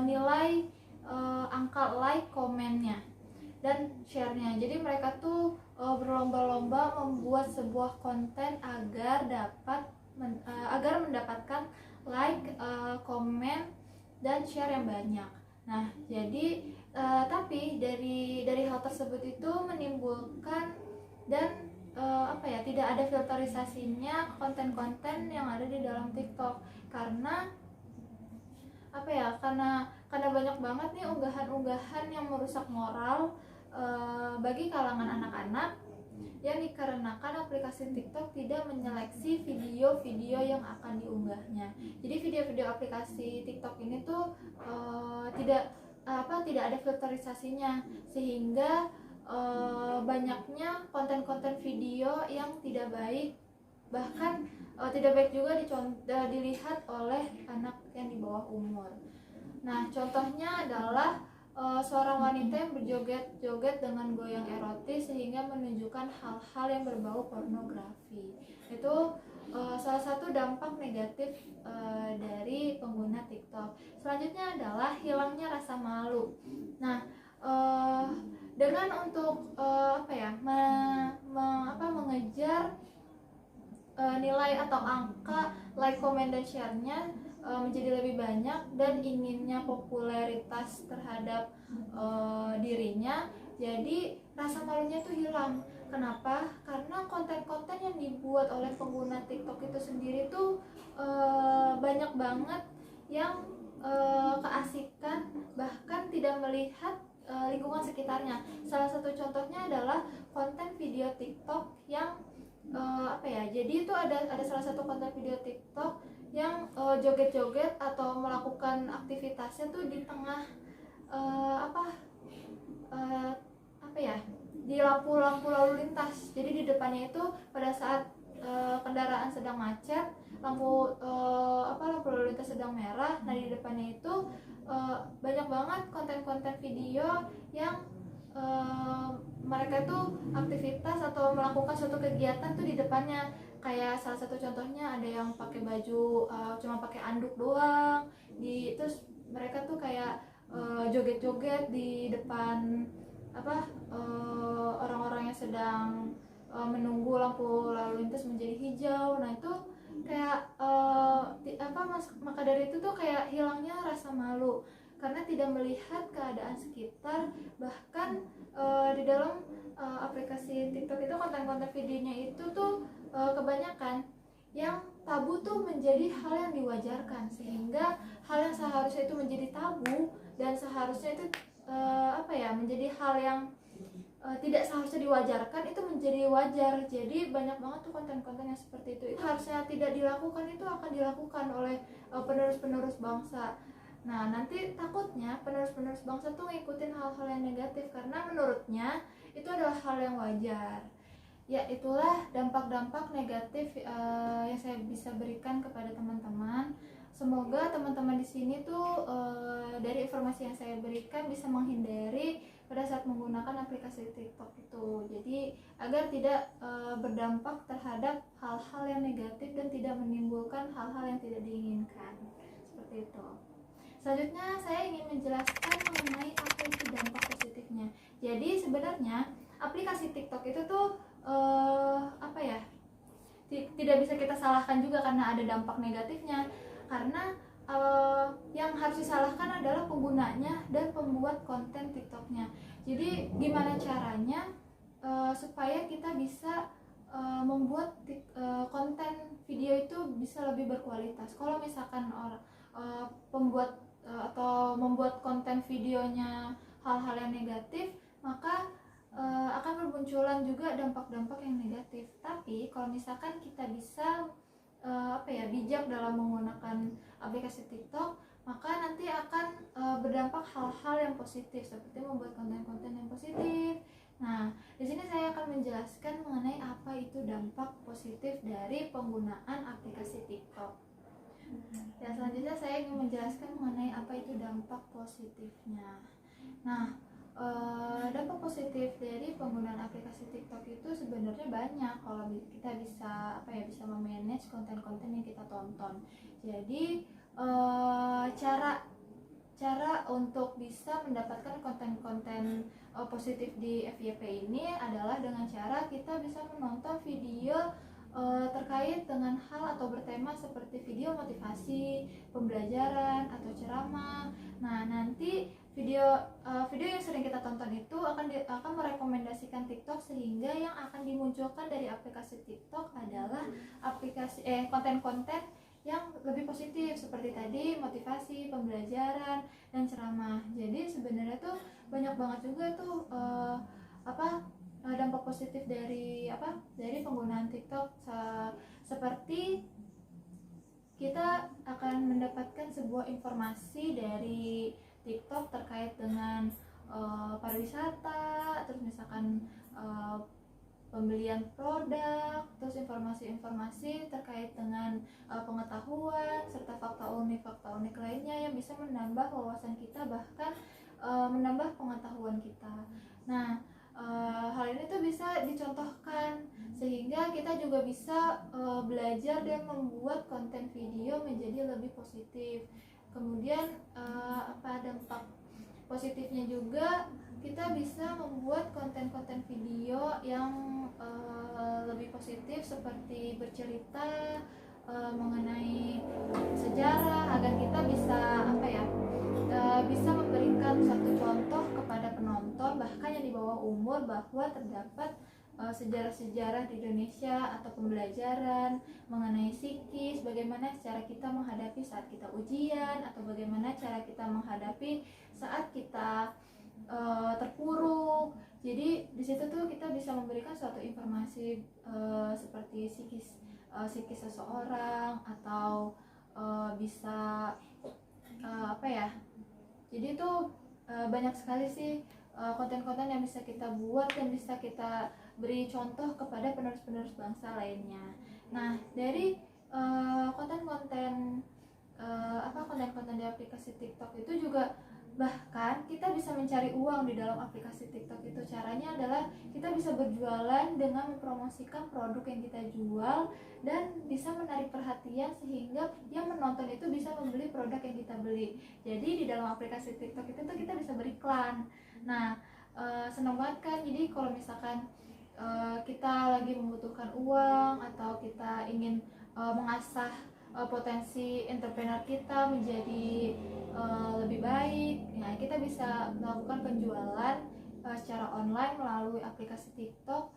nilai angka like, komennya, dan share-nya. Jadi mereka tuh berlomba-lomba membuat sebuah konten agar mendapatkan like, komen, dan share yang banyak. Nah, jadi tapi dari hal tersebut itu menimbulkan dan tidak ada filterisasinya konten-konten yang ada di dalam TikTok karena karena banyak banget nih unggahan-unggahan yang merusak moral bagi kalangan anak-anak yang dikarenakan aplikasi TikTok tidak menyeleksi video-video yang akan diunggahnya. Jadi video-video aplikasi TikTok ini tuh tidak ada filterisasinya sehingga banyaknya konten-konten video yang tidak baik, bahkan tidak baik juga dilihat oleh anak yang di bawah umur. Nah, contohnya adalah seorang wanita yang berjoget-joget dengan goyang erotis sehingga menunjukkan hal-hal yang berbau pornografi. Itu salah satu dampak negatif dari pengguna TikTok. Selanjutnya adalah hilangnya rasa malu. Nah, dengan untuk mengejar nilai atau angka like, comment, dan share-nya menjadi lebih banyak dan inginnya popularitas terhadap dirinya, jadi rasa malunya tuh hilang. Kenapa? Karena konten-konten yang dibuat oleh pengguna TikTok itu sendiri tuh banyak banget yang keasikan, bahkan tidak melihat lingkungan sekitarnya. Salah satu contohnya adalah konten video TikTok yang jadi itu ada salah satu konten video TikTok yang joget-joget atau melakukan aktivitasnya tuh di tengah di lampu lalu lintas. Jadi di depannya itu pada saat kendaraan sedang macet, lampu lalu lintas sedang merah. Nah, di depannya itu banyak banget konten-konten video yang mereka tuh aktivitas atau melakukan suatu kegiatan tuh di depannya. Kayak salah satu contohnya ada yang pakai baju cuma pakai anduk doang, terus mereka tuh kayak joget-joget di depan orang-orang yang sedang menunggu lampu lalu lintas menjadi hijau. Nah, itu kayak maka dari itu tuh kayak hilangnya rasa malu karena tidak melihat keadaan sekitar. Bahkan di dalam aplikasi TikTok itu konten-konten videonya itu tuh kebanyakan yang tabu tuh menjadi hal yang diwajarkan, sehingga hal yang seharusnya itu menjadi tabu dan seharusnya itu menjadi hal yang tidak seharusnya diwajarkan itu menjadi wajar. Jadi banyak banget tuh konten-konten yang seperti itu harusnya tidak dilakukan itu akan dilakukan oleh penerus-penerus bangsa. Nah, nanti takutnya penerus-penerus bangsa tuh ngikutin hal-hal yang negatif karena menurutnya itu adalah hal yang wajar. Ya, itulah dampak-dampak negatif yang saya bisa berikan kepada teman-teman. Semoga teman-teman di sini tuh dari informasi yang saya berikan bisa menghindari pada saat menggunakan aplikasi TikTok itu. Jadi agar tidak berdampak terhadap hal-hal yang negatif dan tidak menimbulkan hal-hal yang tidak diinginkan. Seperti itu. Selanjutnya saya ingin menjelaskan mengenai apa itu dampak positifnya. Jadi sebenarnya aplikasi TikTok itu tuh apa ya? Tidak bisa kita salahkan juga karena ada dampak negatifnya. Karena yang harus disalahkan adalah penggunanya dan pembuat konten TikToknya. Jadi gimana caranya supaya kita bisa membuat konten video itu bisa lebih berkualitas. Kalau misalkan pembuat atau membuat konten videonya hal-hal yang negatif, maka akan bermunculan juga dampak-dampak yang negatif. Tapi kalau misalkan kita bisa bijak dalam menggunakan aplikasi TikTok, maka nanti akan berdampak hal-hal yang positif seperti membuat konten-konten yang positif. Nah, di sini saya akan menjelaskan mengenai apa itu dampak positif dari penggunaan aplikasi TikTok. Dan selanjutnya saya ingin menjelaskan mengenai apa itu dampak positifnya. Nah, dampak positif dari penggunaan aplikasi TikTok itu sebenarnya banyak. Kalau kita bisa bisa memanage konten-konten yang kita tonton. Jadi cara untuk bisa mendapatkan konten-konten positif di FYP ini adalah dengan cara kita bisa menonton video terkait dengan hal atau bertema seperti video motivasi, pembelajaran atau ceramah. Nah, nanti video yang sering kita tonton itu akan merekomendasikan TikTok, sehingga yang akan dimunculkan dari aplikasi TikTok adalah konten-konten yang lebih positif seperti tadi motivasi, pembelajaran dan ceramah. Jadi sebenarnya tuh banyak banget juga tuh dampak positif dari penggunaan TikTok, seperti kita akan mendapatkan sebuah informasi dari TikTok terkait dengan pariwisata, terus misalkan pembelian produk, terus informasi-informasi terkait dengan pengetahuan serta fakta unik lainnya yang bisa menambah wawasan kita, bahkan menambah pengetahuan kita. Nah, hal ini tuh bisa dicontohkan sehingga kita juga bisa belajar dan membuat konten video menjadi lebih positif. Kemudian dampak positifnya juga kita bisa membuat konten-konten video yang lebih positif seperti bercerita mengenai sejarah, agar kita bisa bisa memberikan suatu contoh kepada penonton bahkan yang di bawah umur bahwa terdapat sejarah-sejarah di Indonesia atau pembelajaran mengenai psikis, bagaimana cara kita menghadapi saat kita ujian, atau bagaimana cara kita menghadapi saat kita terpuruk. Jadi di situ tuh kita bisa memberikan suatu informasi seperti psikis seseorang, atau bisa jadi itu banyak sekali sih konten-konten yang bisa kita buat dan bisa kita beri contoh kepada penerus-penerus bangsa lainnya. Nah, dari konten-konten di aplikasi TikTok itu juga bahkan kita bisa mencari uang di dalam aplikasi TikTok itu. Caranya adalah kita bisa berjualan dengan mempromosikan produk yang kita jual dan bisa menarik perhatian sehingga yang menonton itu bisa membeli produk yang kita beli. Jadi di dalam aplikasi TikTok itu tuh kita bisa beriklan. Nah, senang banget kan. Jadi kalau misalkan kita lagi membutuhkan uang atau kita ingin mengasah potensi entrepreneur kita menjadi lebih baik, ya kita bisa melakukan penjualan secara online melalui aplikasi TikTok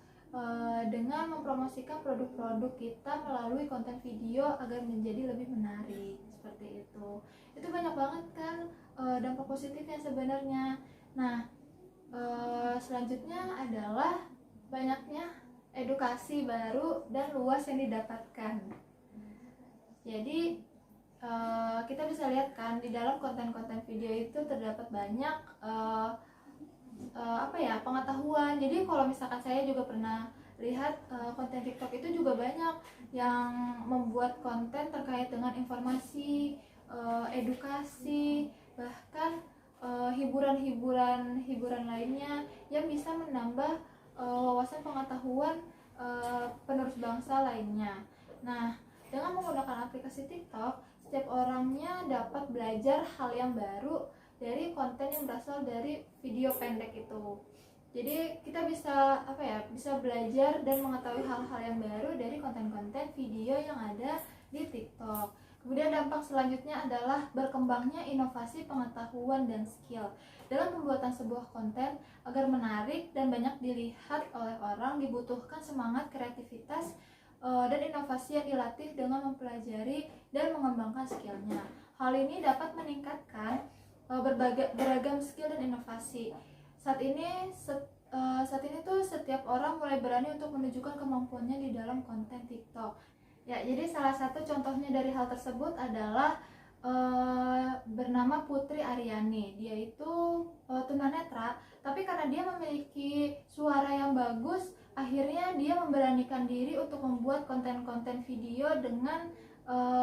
dengan mempromosikan produk-produk kita melalui konten video agar menjadi lebih menarik, seperti itu. Itu banyak banget kan dampak positifnya sebenarnya. Nah, selanjutnya adalah banyaknya edukasi baru dan luas yang didapatkan. Jadi kita bisa lihat kan di dalam konten-konten video itu terdapat banyak pengetahuan. Jadi kalau misalkan saya juga pernah lihat konten TikTok itu juga banyak yang membuat konten terkait dengan informasi, edukasi, bahkan hiburan lainnya yang bisa menambah wawasan pengetahuan penerus bangsa lainnya. Nah, dengan menggunakan aplikasi TikTok, setiap orangnya dapat belajar hal yang baru dari konten yang berasal dari video pendek itu. Jadi kita bisa belajar dan mengetahui hal-hal yang baru dari konten-konten video yang ada di TikTok. Kemudian dampak selanjutnya adalah berkembangnya inovasi pengetahuan dan skill. Dalam pembuatan sebuah konten agar menarik dan banyak dilihat oleh orang, dibutuhkan semangat, kreativitas, dan inovasi yang dilatih dengan mempelajari dan mengembangkan skillnya. Hal ini dapat meningkatkan beragam skill dan inovasi. Saat ini tuh setiap orang mulai berani untuk menunjukkan kemampuannya di dalam konten TikTok. Ya, jadi salah satu contohnya dari hal tersebut adalah bernama Putri Aryani. Dia itu tunanetra, tapi karena dia memiliki suara yang bagus, akhirnya dia memberanikan diri untuk membuat konten-konten video dengan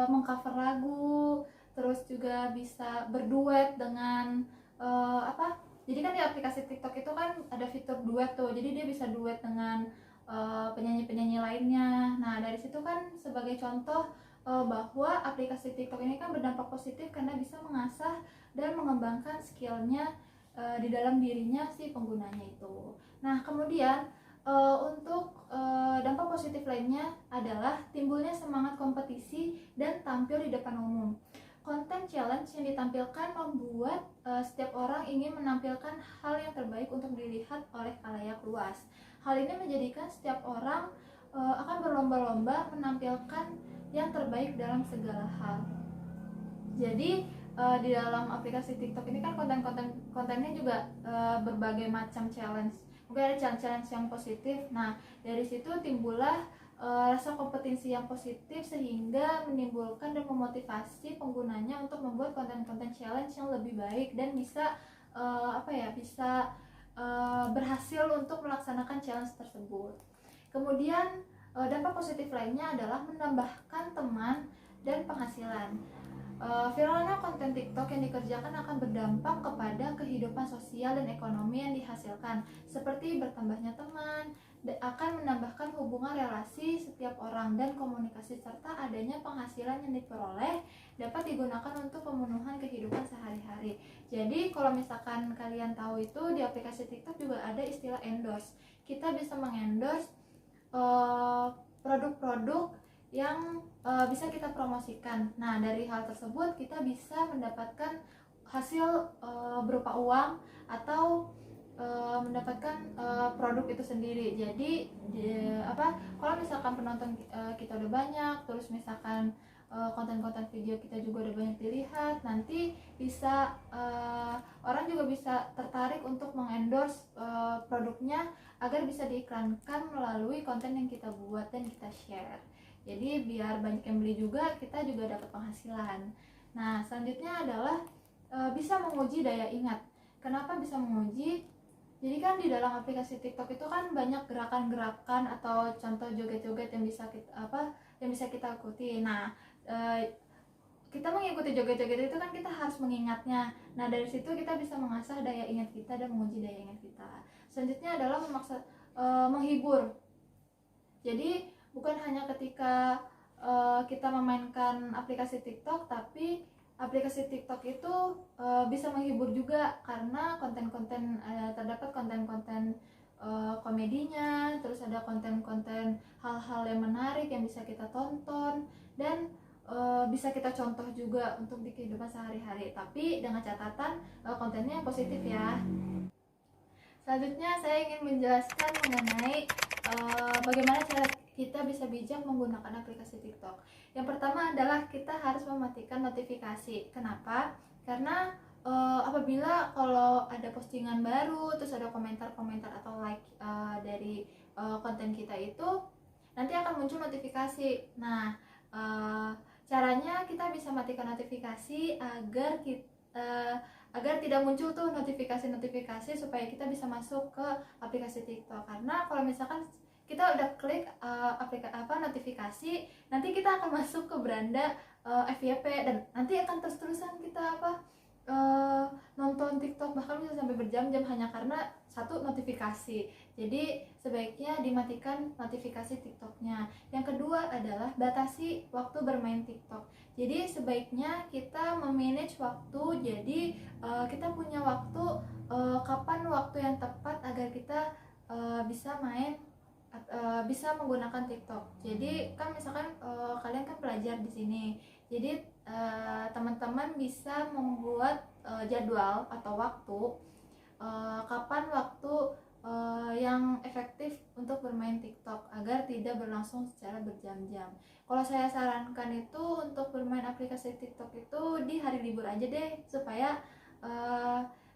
mengcover lagu, terus juga bisa berduet dengan jadi kan di aplikasi TikTok itu kan ada fitur duet tuh, jadi dia bisa duet dengan penyanyi-penyanyi lainnya. Nah, dari situ kan sebagai contoh bahwa aplikasi TikTok ini kan berdampak positif karena bisa mengasah dan mengembangkan skillnya di dalam dirinya si penggunanya itu. Nah, kemudian untuk dampak positif lainnya adalah timbulnya semangat kompetisi dan tampil di depan umum. Konten challenge yang ditampilkan membuat setiap orang ingin menampilkan hal yang terbaik untuk dilihat oleh khalayak luas. Hal ini menjadikan setiap orang akan berlomba-lomba menampilkan yang terbaik dalam segala hal. Jadi di dalam aplikasi TikTok ini kan kontennya juga berbagai macam challenge. Mungkin ada challenge yang positif. Nah, dari situ timbullah rasa kompetisi yang positif sehingga menimbulkan dan memotivasi penggunanya untuk membuat konten-konten challenge yang lebih baik dan bisa berhasil untuk melaksanakan challenge tersebut. Kemudian dampak positif lainnya adalah menambahkan teman dan penghasilan. Viralnya konten TikTok yang dikerjakan akan berdampak kepada kehidupan sosial dan ekonomi yang dihasilkan, seperti bertambahnya teman, akan menambahkan hubungan relasi setiap orang dan komunikasi, serta adanya penghasilan yang diperoleh dapat digunakan untuk pemenuhan kehidupan sehari-hari. Jadi kalau misalkan kalian tahu itu di aplikasi TikTok juga ada istilah endorse. Kita bisa mengendorse produk-produk yang bisa kita promosikan. Nah, dari hal tersebut kita bisa mendapatkan hasil berupa uang atau mendapatkan produk itu sendiri. Jadi kalau misalkan penonton kita udah banyak, terus misalkan konten-konten video kita juga udah banyak dilihat, nanti bisa orang juga bisa tertarik untuk mengendorse produknya agar bisa diiklankan melalui konten yang kita buat dan kita share. Jadi biar banyak yang beli juga, kita juga dapat penghasilan. Nah, selanjutnya adalah bisa menguji daya ingat. Kenapa bisa menguji? Jadi kan di dalam aplikasi TikTok itu kan banyak gerakan-gerakan atau contoh joget-joget yang bisa kita ikuti. Nah, kita mengikuti joget-joget itu kan kita harus mengingatnya. Nah, dari situ kita bisa mengasah daya ingat kita dan menguji daya ingat kita. Selanjutnya adalah menghibur. Jadi bukan hanya ketika kita memainkan aplikasi TikTok, tapi aplikasi TikTok itu bisa menghibur juga karena terdapat konten-konten komedinya, terus ada konten-konten hal-hal yang menarik yang bisa kita tonton dan bisa kita contoh juga untuk di kehidupan sehari-hari, tapi dengan catatan kontennya positif ya. Selanjutnya saya ingin menjelaskan mengenai bagaimana cara kita bisa bijak menggunakan aplikasi TikTok. Yang pertama adalah kita harus mematikan notifikasi. Kenapa? Karena apabila kalau ada postingan baru, terus ada komentar-komentar atau like dari konten kita itu, nanti akan muncul notifikasi. Nah, Caranya kita bisa matikan notifikasi agar tidak muncul tuh notifikasi supaya kita bisa masuk ke aplikasi TikTok. Karena kalau misalkan kita udah klik notifikasi, nanti kita akan masuk ke beranda FYP dan nanti akan terus-terusan kita nonton TikTok, bahkan bisa sampai berjam-jam hanya karena satu notifikasi. Jadi sebaiknya dimatikan notifikasi TikToknya. Yang kedua adalah batasi waktu bermain TikTok. Jadi sebaiknya kita memanage waktu. Jadi kita punya waktu, kapan waktu yang tepat agar kita bisa menggunakan TikTok. Jadi kan misalkan kalian kan belajar di sini. Jadi teman-teman bisa membuat jadwal atau waktu, kapan waktu yang efektif untuk bermain TikTok agar tidak berlangsung secara berjam-jam. Kalau saya sarankan itu untuk bermain aplikasi TikTok itu di hari libur aja deh, supaya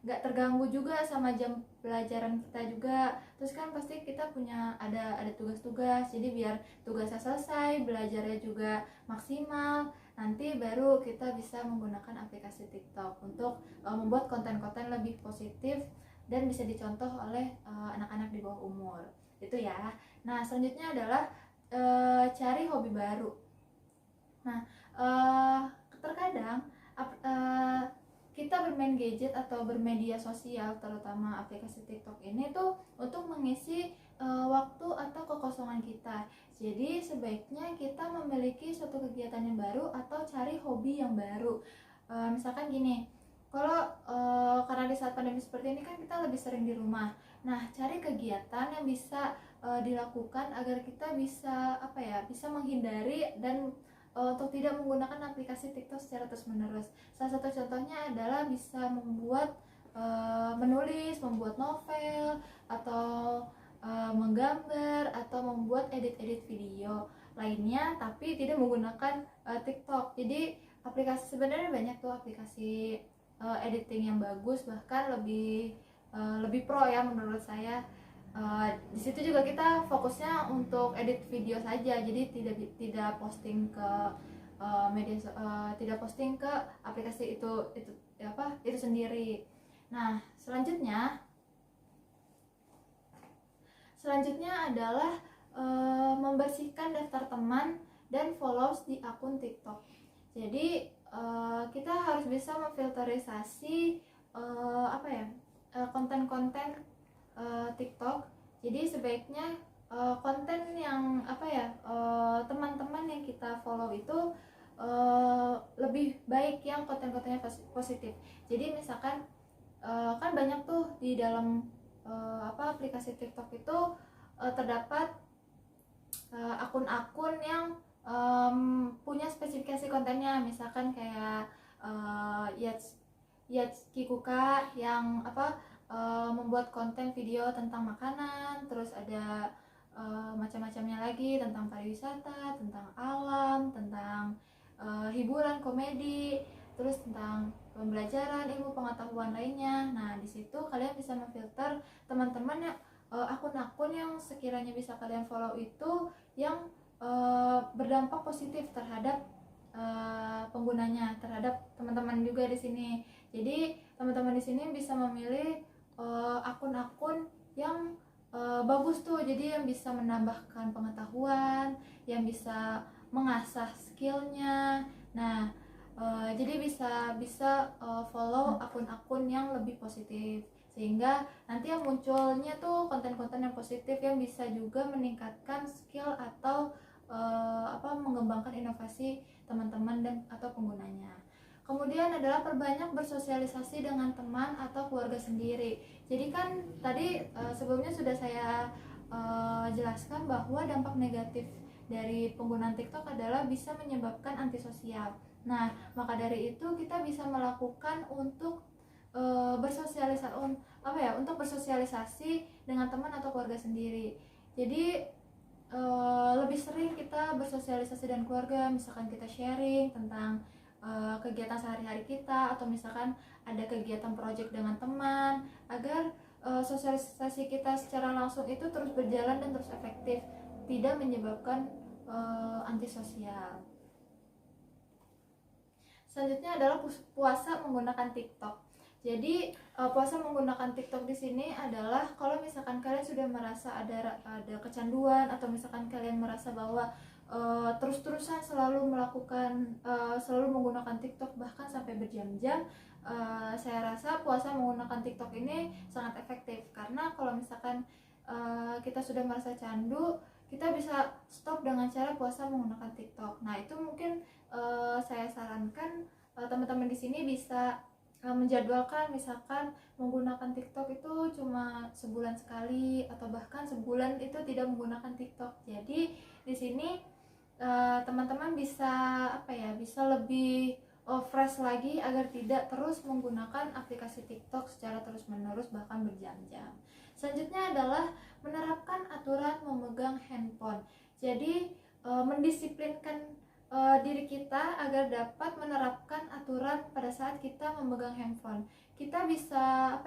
nggak terganggu juga sama jam pelajaran kita juga. Terus kan pasti kita punya ada tugas-tugas, jadi biar tugasnya selesai, belajarnya juga maksimal, nanti baru kita bisa menggunakan aplikasi TikTok untuk membuat konten-konten lebih positif dan bisa dicontoh oleh anak-anak di bawah umur. Itu ya. Nah, selanjutnya adalah cari hobi baru. Nah, terkadang kita bermain gadget atau bermedia sosial, terutama aplikasi TikTok ini tuh untuk mengisi waktu atau kekosongan kita. Jadi sebaiknya kita memiliki suatu kegiatan yang baru atau cari hobi yang baru. Misalkan gini, kalau karena di saat pandemi seperti ini kan kita lebih sering di rumah. Nah, cari kegiatan yang bisa dilakukan agar kita bisa bisa menghindari dan untuk tidak menggunakan aplikasi TikTok secara terus-menerus. Salah satu contohnya adalah bisa menulis, membuat novel, atau menggambar, atau membuat edit-edit video lainnya, tapi tidak menggunakan TikTok. Jadi aplikasi sebenarnya banyak tuh aplikasi editing yang bagus, bahkan lebih pro ya menurut saya. Di situ juga kita fokusnya untuk edit video saja, jadi tidak posting ke tidak posting ke aplikasi itu sendiri. Nah, selanjutnya adalah membersihkan daftar teman dan follows di akun TikTok. Jadi kita harus bisa memfilterisasi konten-konten TikTok. Jadi sebaiknya konten yang teman-teman yang kita follow itu lebih baik yang konten-kontennya positif. Jadi misalkan kan banyak tuh di dalam aplikasi TikTok itu terdapat akun-akun yang punya spesifikasi kontennya, misalkan kayak Yates Kikuka yang membuat konten video tentang makanan, terus ada macam-macamnya lagi tentang pariwisata, tentang alam, tentang hiburan, komedi, terus tentang pembelajaran, ilmu pengetahuan lainnya. Nah, di situ kalian bisa memfilter teman-teman yang akun-akun yang sekiranya bisa kalian follow itu yang berdampak positif terhadap penggunanya, terhadap teman-teman juga di sini. Jadi teman-teman di sini bisa memilih akun-akun yang bagus tuh, jadi yang bisa menambahkan pengetahuan, yang bisa mengasah skillnya. Nah, jadi bisa follow akun-akun yang lebih positif, sehingga nanti yang munculnya tuh konten-konten yang positif yang bisa juga meningkatkan skill atau mengembangkan inovasi teman-teman dan atau penggunanya. Kemudian adalah perbanyak bersosialisasi dengan teman atau keluarga sendiri. Jadi kan tadi sebelumnya sudah saya jelaskan bahwa dampak negatif dari penggunaan TikTok adalah bisa menyebabkan antisosial. Nah, maka dari itu kita bisa melakukan untuk bersosialisasi dengan teman atau keluarga sendiri. Jadi lebih sering kita bersosialisasi dengan keluarga, misalkan kita sharing tentang kegiatan sehari-hari kita, atau misalkan ada kegiatan project dengan teman, agar sosialisasi kita secara langsung itu terus berjalan dan terus efektif, tidak menyebabkan antisosial. Selanjutnya adalah puasa menggunakan TikTok. Jadi puasa menggunakan TikTok di sini adalah kalau misalkan kalian sudah merasa ada kecanduan, atau misalkan kalian merasa bahwa terus-terusan selalu menggunakan TikTok bahkan sampai berjam-jam, saya rasa puasa menggunakan TikTok ini sangat efektif. Karena kalau misalkan kita sudah merasa candu, kita bisa stop dengan cara puasa menggunakan TikTok. Nah, itu mungkin saya sarankan teman-teman di sini bisa menjadwalkan, misalkan menggunakan TikTok itu cuma sebulan sekali, atau bahkan sebulan itu tidak menggunakan TikTok. Jadi di sini teman-teman bisa bisa lebih fresh lagi agar tidak terus menggunakan aplikasi TikTok secara terus-menerus bahkan berjam-jam. Selanjutnya adalah menerapkan aturan memegang handphone. Jadi mendisiplinkan diri kita agar dapat menerapkan aturan pada saat kita memegang handphone. Kita bisa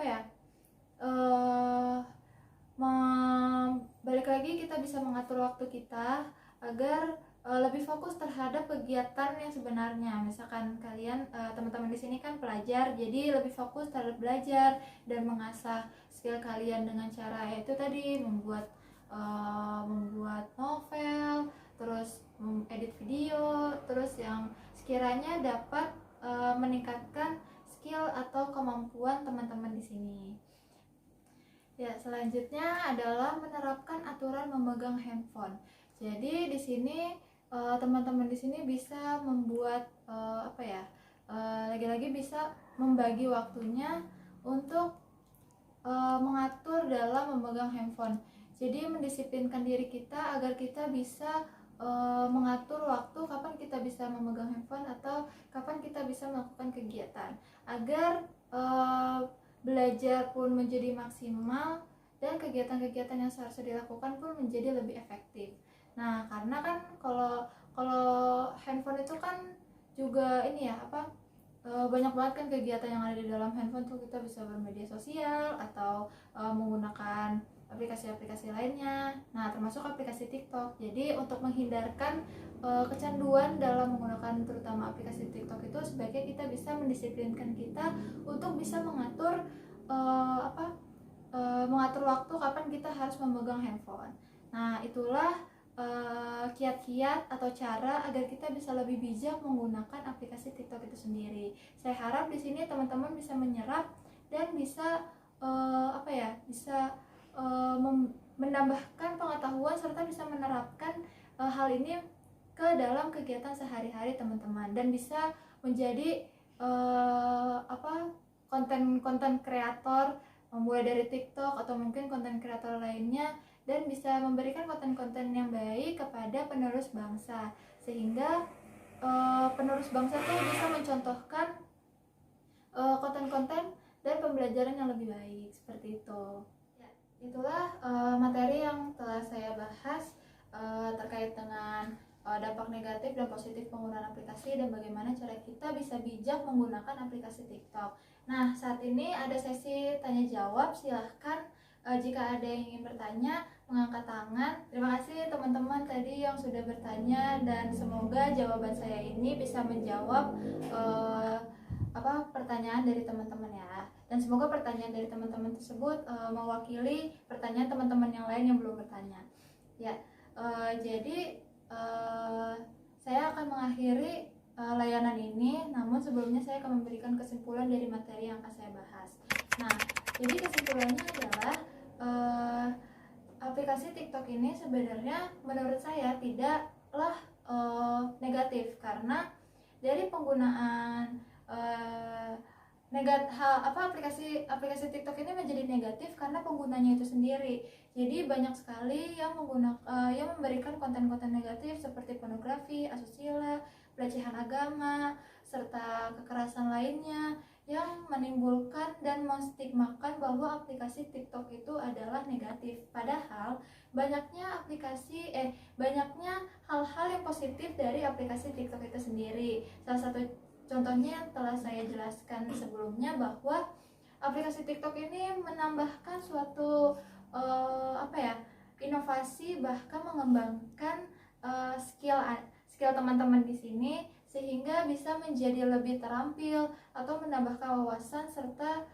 balik lagi, kita bisa mengatur waktu kita agar lebih fokus terhadap kegiatan yang sebenarnya. Misalkan kalian teman-teman di sini kan pelajar, jadi lebih fokus terhadap belajar dan mengasah skill kalian dengan cara yaitu tadi membuat novel, terus edit video, terus yang sekiranya dapat meningkatkan skill atau kemampuan teman-teman di sini. Ya, selanjutnya adalah menerapkan aturan memegang handphone. Jadi di sini teman-teman di sini bisa membuat lagi-lagi bisa membagi waktunya untuk mengatur dalam memegang handphone. Jadi mendisiplinkan diri kita agar kita bisa mengatur waktu kapan kita bisa memegang handphone atau kapan kita bisa melakukan kegiatan, agar belajar pun menjadi maksimal dan kegiatan-kegiatan yang seharusnya dilakukan pun menjadi lebih efektif. Nah, karena kan kalau handphone itu kan juga banyak banget kan kegiatan yang ada di dalam handphone tuh. Kita bisa bermedia sosial atau menggunakan aplikasi-aplikasi lainnya. Nah, termasuk aplikasi TikTok. Jadi untuk menghindarkan kecanduan dalam menggunakan terutama aplikasi TikTok itu, sebaiknya kita bisa mendisiplinkan kita untuk bisa mengatur waktu kapan kita harus memegang handphone. Nah, itulah kiat-kiat atau cara agar kita bisa lebih bijak menggunakan aplikasi TikTok itu sendiri. Saya harap di sini teman-teman bisa menyerap dan bisa menambahkan pengetahuan serta bisa menerapkan hal ini ke dalam kegiatan sehari-hari teman-teman, dan bisa menjadi konten kreator, mulai dari TikTok atau mungkin konten kreator lainnya, dan bisa memberikan konten-konten yang baik kepada penerus bangsa, sehingga penerus bangsa itu bisa mencontohkan konten-konten dan pembelajaran yang lebih baik, seperti itu. Ya, itulah materi yang telah saya bahas terkait dengan dampak negatif dan positif penggunaan aplikasi dan bagaimana cara kita bisa bijak menggunakan aplikasi TikTok. Nah, saat ini ada sesi tanya jawab. Silahkan jika ada yang ingin bertanya, mengangkat tangan. Terima kasih teman-teman tadi yang sudah bertanya, dan semoga jawaban saya ini bisa menjawab pertanyaan dari teman-teman ya. Dan semoga pertanyaan dari teman-teman tersebut mewakili pertanyaan teman-teman yang lain yang belum bertanya. Ya, jadi saya akan mengakhiri layanan ini, namun sebelumnya saya akan memberikan kesimpulan dari materi yang akan saya bahas. Nah, jadi kesimpulannya adalah aplikasi TikTok ini sebenarnya menurut saya tidaklah negatif, karena dari penggunaan aplikasi TikTok ini menjadi negatif karena penggunanya itu sendiri. Jadi banyak sekali yang memberikan konten-konten negatif seperti pornografi, asusila, pelecehan agama, serta kekerasan lainnya yang menimbulkan dan menstigmakan bahwa aplikasi TikTok itu adalah negatif. Padahal banyaknya hal-hal yang positif dari aplikasi TikTok itu sendiri. Salah satu contohnya yang telah saya jelaskan sebelumnya, bahwa aplikasi TikTok ini menambahkan suatu inovasi, bahkan mengembangkan skill teman-teman di sini, sehingga bisa menjadi lebih terampil atau menambahkan wawasan serta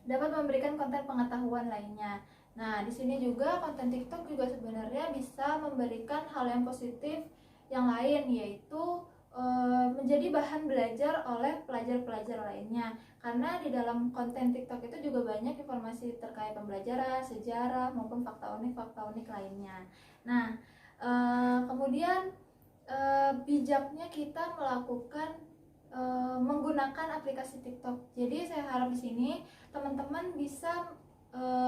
dapat memberikan konten pengetahuan lainnya. Nah, di sini juga konten TikTok juga sebenarnya bisa memberikan hal yang positif yang lain, yaitu menjadi bahan belajar oleh pelajar-pelajar lainnya. Karena di dalam konten TikTok itu juga banyak informasi terkait pembelajaran, sejarah maupun fakta unik lainnya. Nah, kemudian bijaknya kita melakukan menggunakan aplikasi TikTok. Jadi saya harap di sini teman-teman bisa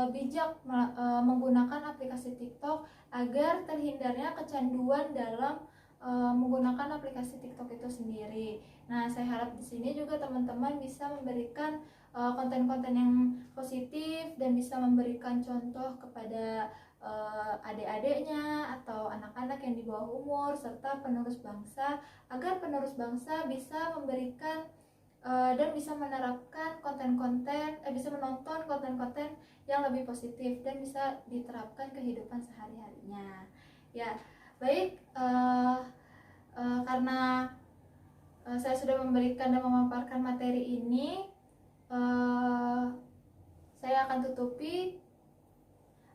bijak menggunakan aplikasi TikTok agar terhindarnya kecanduan dalam menggunakan aplikasi TikTok itu sendiri. Nah, saya harap di sini juga teman-teman bisa memberikan konten-konten yang positif dan bisa memberikan contoh kepada adik-adiknya atau anak-anak yang di bawah umur serta penerus bangsa, agar penerus bangsa bisa memberikan dan bisa menerapkan bisa menonton konten-konten yang lebih positif dan bisa diterapkan kehidupan sehari-harinya. Ya, baik, karena saya sudah memberikan dan memaparkan materi ini, saya akan tutupi.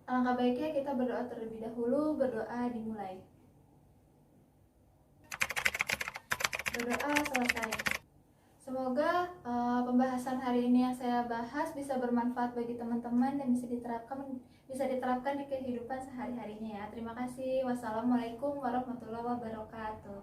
Alangkah baiknya kita berdoa terlebih dahulu. Berdoa dimulai. Berdoa selesai. Semoga pembahasan hari ini yang saya bahas bisa bermanfaat bagi teman-teman dan bisa diterapkan di kehidupan sehari-harinya ya. Terima kasih. Wassalamualaikum warahmatullahi wabarakatuh.